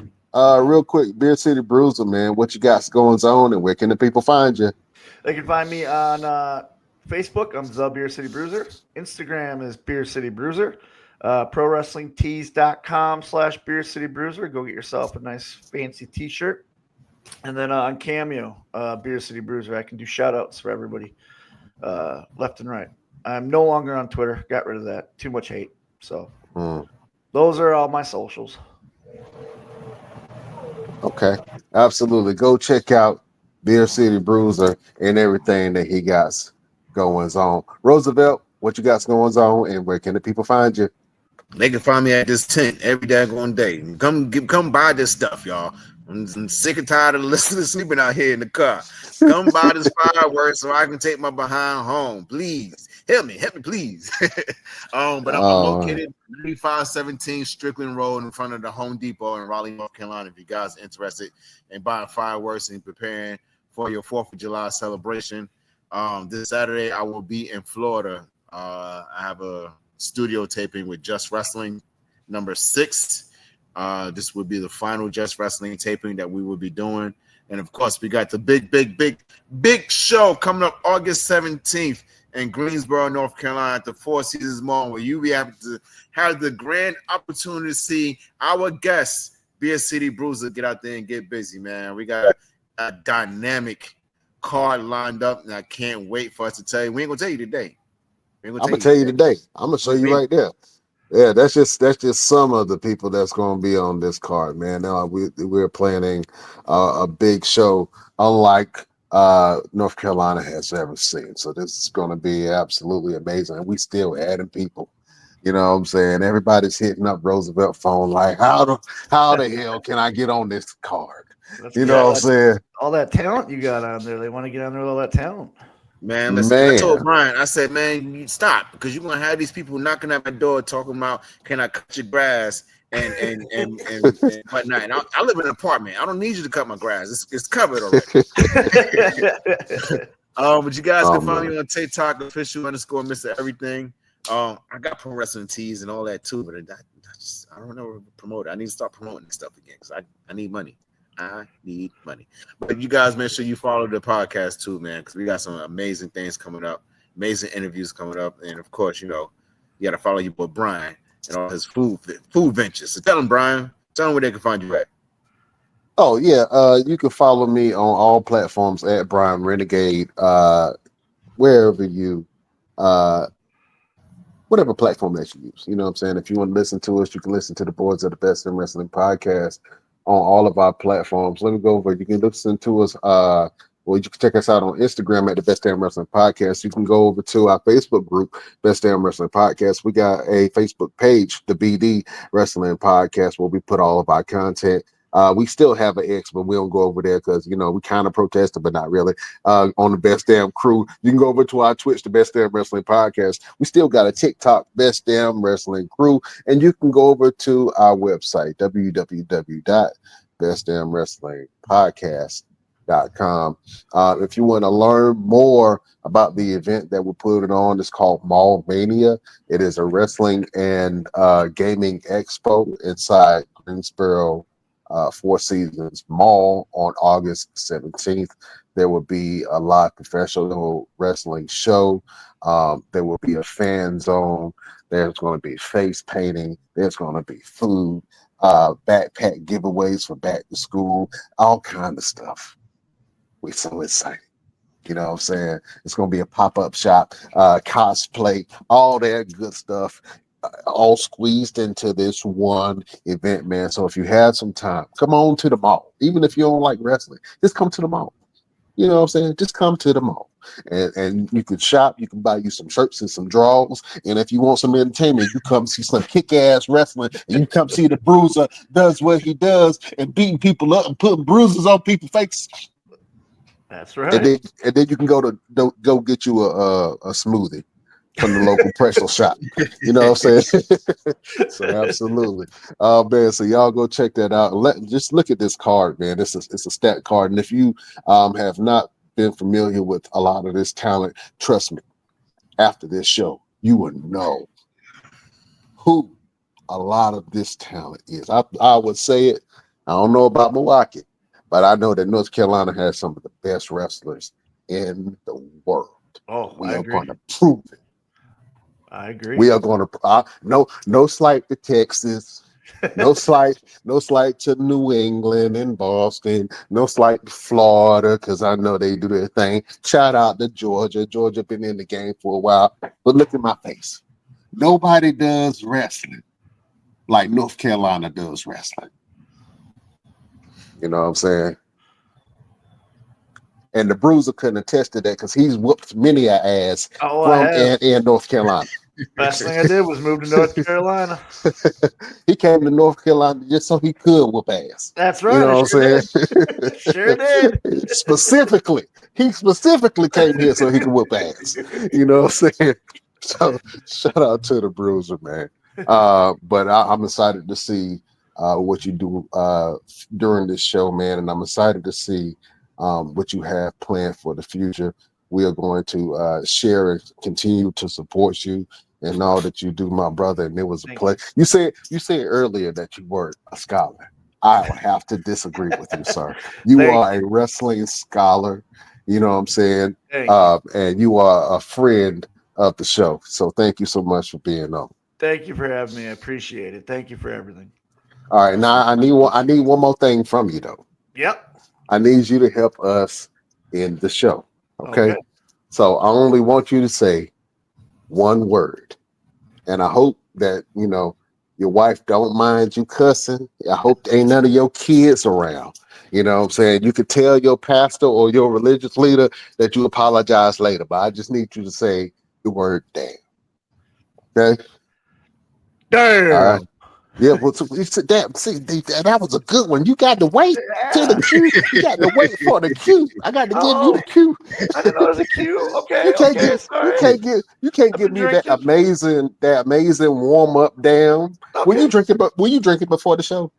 [SPEAKER 2] Real quick, Beer City Bruiser, man. What you got going on and where can the people find you?
[SPEAKER 4] They can find me on Facebook. I'm the Beer City Bruiser. Instagram is Beer City Bruiser. ProWrestlingTees.com/Beer City Bruiser. Go get yourself a nice fancy t-shirt. And then on Cameo, Beer City Bruiser, I can do shout outs for everybody left and right. I'm no longer on Twitter. Got rid of that. Too much hate. So those are all my socials.
[SPEAKER 2] Okay. Absolutely. Go check out Beer City Bruiser and everything that he got going on. Roosevelt, what you got going on and where can the people find you?
[SPEAKER 3] They can find me at this tent every daggone day. Come buy this stuff, y'all. I'm sick and tired of listening to sleeping out here in the car. Come buy this fireworks so I can take my behind home. Please help me, please. But I'm located 3517 Strickland Road in front of the Home Depot in Raleigh, North Carolina. If you guys are interested in buying fireworks and preparing for your 4th of July celebration, this Saturday I will be in Florida. I have a studio taping with Just Wrestling number 6. This will be the final Just Wrestling taping that we will be doing. And of course, we got the big show coming up August 17th in Greensboro, North Carolina at the Four Seasons Mall, where you will be able to have the grand opportunity to see our guests, Beer City Bruiser, get out there and get busy, man. We got a dynamic card lined up, and I can't wait for us to tell you. We ain't gonna tell you today.
[SPEAKER 2] I'm gonna tell you today. I'm gonna show you right there. Yeah, that's just some of the people that's going to be on this card, man. Now we're planning a big show, unlike North Carolina has ever seen. So this is going to be absolutely amazing. And we still adding people. You know what I'm saying? Everybody's hitting up Roosevelt phone like, how the hell can I get on this card? You know what I'm saying?
[SPEAKER 4] All that talent you got on there. They want to get on there with all that talent.
[SPEAKER 3] Man, listen, I told Brian, I said, man, you stop, because you're gonna have these people knocking at my door talking about, can I cut your grass and whatnot. And I live in an apartment. I don't need you to cut my grass. It's covered already. But you guys can find me on TikTok, official_Mr. Everything. I got pro wrestling tees and all that too, but I don't know how to promote it. I need to start promoting this stuff again because I need money. I need money. But you guys make sure you follow the podcast too, man, because we got some amazing things coming up, amazing interviews coming up, and of course, you got to follow your boy Brian and all his food ventures. So tell him, Brian, where they can find you at.
[SPEAKER 2] Oh yeah, you can follow me on all platforms at Brian Renegade, wherever you whatever platform that you use. You know what I'm saying? If you want to listen to us, you can listen to the Boards of the Best in Wrestling podcast on all of our platforms. Let me go over. You can listen to us. You can check us out on Instagram at the Best Damn Wrestling Podcast. You can go over to our Facebook group, Best Damn Wrestling Podcast. We got a Facebook page, the BD Wrestling Podcast, where we put all of our content. We still have an X, but we don't go over there because, we kind of protested, but not really. On the Best Damn Crew, you can go over to our Twitch, the Best Damn Wrestling Podcast. We still got a TikTok, Best Damn Wrestling Crew, and you can go over to our website, www.bestdamnwrestlingpodcast.com. If you want to learn more about the event that we're putting on, it's called Mall Mania. It is a wrestling and gaming expo inside Greensboro Four Seasons Mall on August 17th. There will be a live professional wrestling show. There will be a fan zone. There's going to be face painting. There's going to be food, backpack giveaways for back to school, all kind of stuff. We're so excited. You know what I'm saying? It's going to be a pop-up shop, cosplay, all that good stuff, all squeezed into this one event, man. So if you have some time, come on to the mall. Even if you don't like wrestling, just come to the mall. You know what I'm saying? Just come to the mall. And you can shop. You can buy you some shirts and some drawers. And if you want some entertainment, you come see some kick-ass wrestling. And you come see the Bruiser does what he does and beating people up and putting bruises on people's faces.
[SPEAKER 4] That's right.
[SPEAKER 2] And then you can go get you a smoothie from the local pretzel shop. You know what I'm saying? So absolutely. Man, so y'all go check that out. Just look at this card, man. It's a stat card. And if you have not been familiar with a lot of this talent, trust me, after this show, you will know who a lot of this talent is. I would say it. I don't know about Milwaukee, but I know that North Carolina has some of the best wrestlers in the world.
[SPEAKER 4] Oh,
[SPEAKER 2] we are going to prove it.
[SPEAKER 4] I agree.
[SPEAKER 2] We are going to no slight to Texas, no slight to New England and Boston, no slight to Florida because I know they do their thing. Shout out to Georgia. Georgia been in the game for a while, but look at my face. Nobody does wrestling like North Carolina does wrestling. You know what I'm saying? And the Bruiser couldn't attest to that because he's whooped many a ass from in North Carolina.
[SPEAKER 4] Best thing I did was move to North Carolina.
[SPEAKER 2] He came to North Carolina just so he could whoop ass.
[SPEAKER 4] That's right.
[SPEAKER 2] You know what I'm saying?
[SPEAKER 4] Sure did.
[SPEAKER 2] He specifically came here so he could whoop ass. You know what I'm saying? So shout out to the Bruiser, man. But I'm excited to see what you do during this show, man, and I'm excited to see what you have planned for the future. We are going to share and continue to support you and all that you do, my brother. And it was a pleasure. You said earlier that you were a scholar. I will have to disagree with you, sir. You are a wrestling scholar. You know what I'm saying? And you are a friend of the show. So thank you so much for being on.
[SPEAKER 4] Thank you for having me. I appreciate it. Thank you for everything.
[SPEAKER 2] All right, now I need one more thing from you though.
[SPEAKER 4] Yep.
[SPEAKER 2] I need you to help us in the show. Okay. So I only want you to say one word. And I hope that, your wife don't mind you cussing. I hope ain't none of your kids around. You know what I'm saying? You could tell your pastor or your religious leader that you apologize later, but I just need you to say the word damn. Okay?
[SPEAKER 4] Damn.
[SPEAKER 2] All right. Yeah, well, so that was a good one. You got to wait till the cue. You got to wait for the cue. I got to give you the cue.
[SPEAKER 4] I didn't know there was a cue. Okay,
[SPEAKER 2] You can't
[SPEAKER 4] okay,
[SPEAKER 2] get
[SPEAKER 4] sorry.
[SPEAKER 2] you can't
[SPEAKER 4] I've
[SPEAKER 2] give
[SPEAKER 4] been
[SPEAKER 2] me
[SPEAKER 4] drinking.
[SPEAKER 2] that amazing warm up down.
[SPEAKER 4] Okay.
[SPEAKER 2] Were you drinking before the show?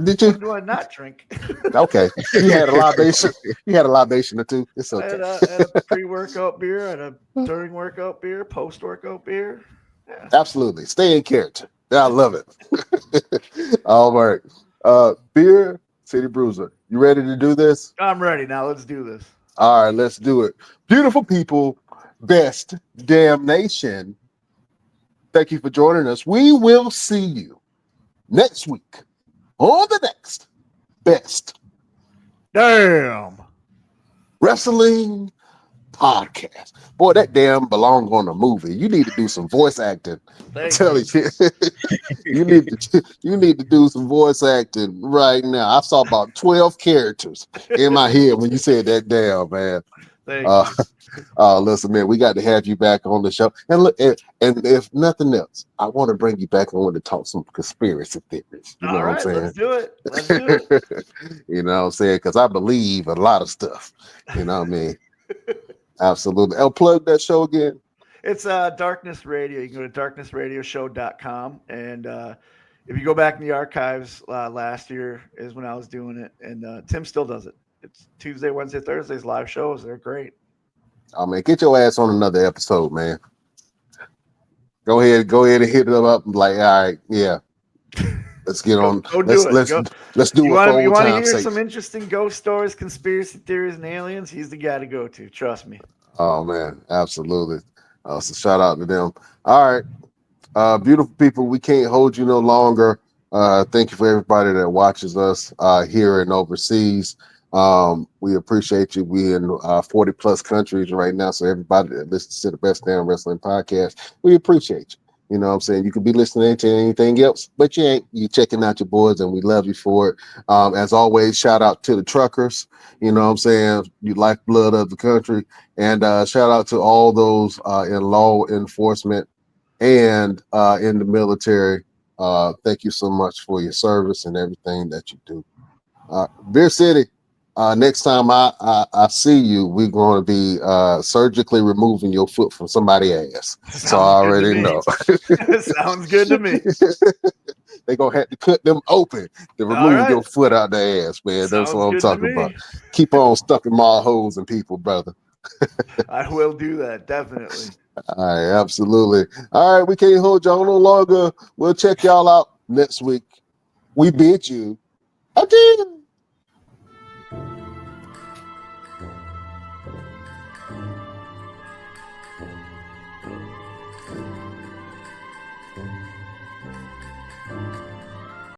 [SPEAKER 2] Did you?
[SPEAKER 4] When do I not drink?
[SPEAKER 2] Okay, you had a libation. You had a libation or two. It's
[SPEAKER 4] I
[SPEAKER 2] okay.
[SPEAKER 4] had a pre-workout beer, I had a during workout beer, post-workout beer. Yeah.
[SPEAKER 2] Absolutely, stay in character. I love it. All right, beer, City Bruiser. You ready to do this?
[SPEAKER 4] I'm ready now. Let's do this.
[SPEAKER 2] All right, let's do it. Beautiful people, best damn nation. Thank you for joining us. We will see you next week on the next best
[SPEAKER 4] Damn.
[SPEAKER 2] wrestling podcast. Boy, that damn belong on a movie. You need to do some voice acting. I'm telling you, you need to do some voice acting right now. I saw about 12 characters in my head when you said that damn, man.
[SPEAKER 4] Thank you.
[SPEAKER 2] Listen, man, we got to have you back on the show. And look, and if nothing else, I want to bring you back on to talk some conspiracy theories. You know what I'm saying?
[SPEAKER 4] Let's do it. Let's do it.
[SPEAKER 2] You know what I'm saying? Because I believe a lot of stuff. You know what I mean? Absolutely. I'll plug that show again.
[SPEAKER 4] It's Darkness Radio. You can go to darknessradioshow.com. And if you go back in the archives, last year is when I was doing it. And Tim still does it. It's Tuesday, Wednesday, Thursdays, live shows. They're great.
[SPEAKER 2] Oh, man, get your ass on another episode, man. Go ahead and hit it up. Like, all right, yeah. Let's get on. Let's do it.
[SPEAKER 4] You want to hear some interesting ghost stories, conspiracy theories, and aliens? He's the guy to go to. Trust me.
[SPEAKER 2] Oh man, absolutely. So shout out to them. All right, beautiful people. We can't hold you no longer. Thank you for everybody that watches us here and overseas. We appreciate you. We in 40 plus countries right now. So everybody that listens to the Best Damn Wrestling Podcast, we appreciate you. You know what I'm saying? You could be listening to anything else, but you ain't. You checking out your boys, and we love you for it. As always, shout out to the truckers. You know what I'm saying? You lifeblood of the country. And shout out to all those in law enforcement and in the military. Thank you so much for your service and everything that you do. Beer City, next time I see you, we're going to be surgically removing your foot from somebody's ass. So I already know.
[SPEAKER 4] Sounds good to me.
[SPEAKER 2] They're going to have to cut them open to remove your foot out their ass, man. That's what I'm talking about. Keep on stuffing my holes in people, brother.
[SPEAKER 4] I will do that, definitely.
[SPEAKER 2] All right, absolutely. All right, we can't hold y'all no longer. We'll check y'all out next week. We bid you adieu.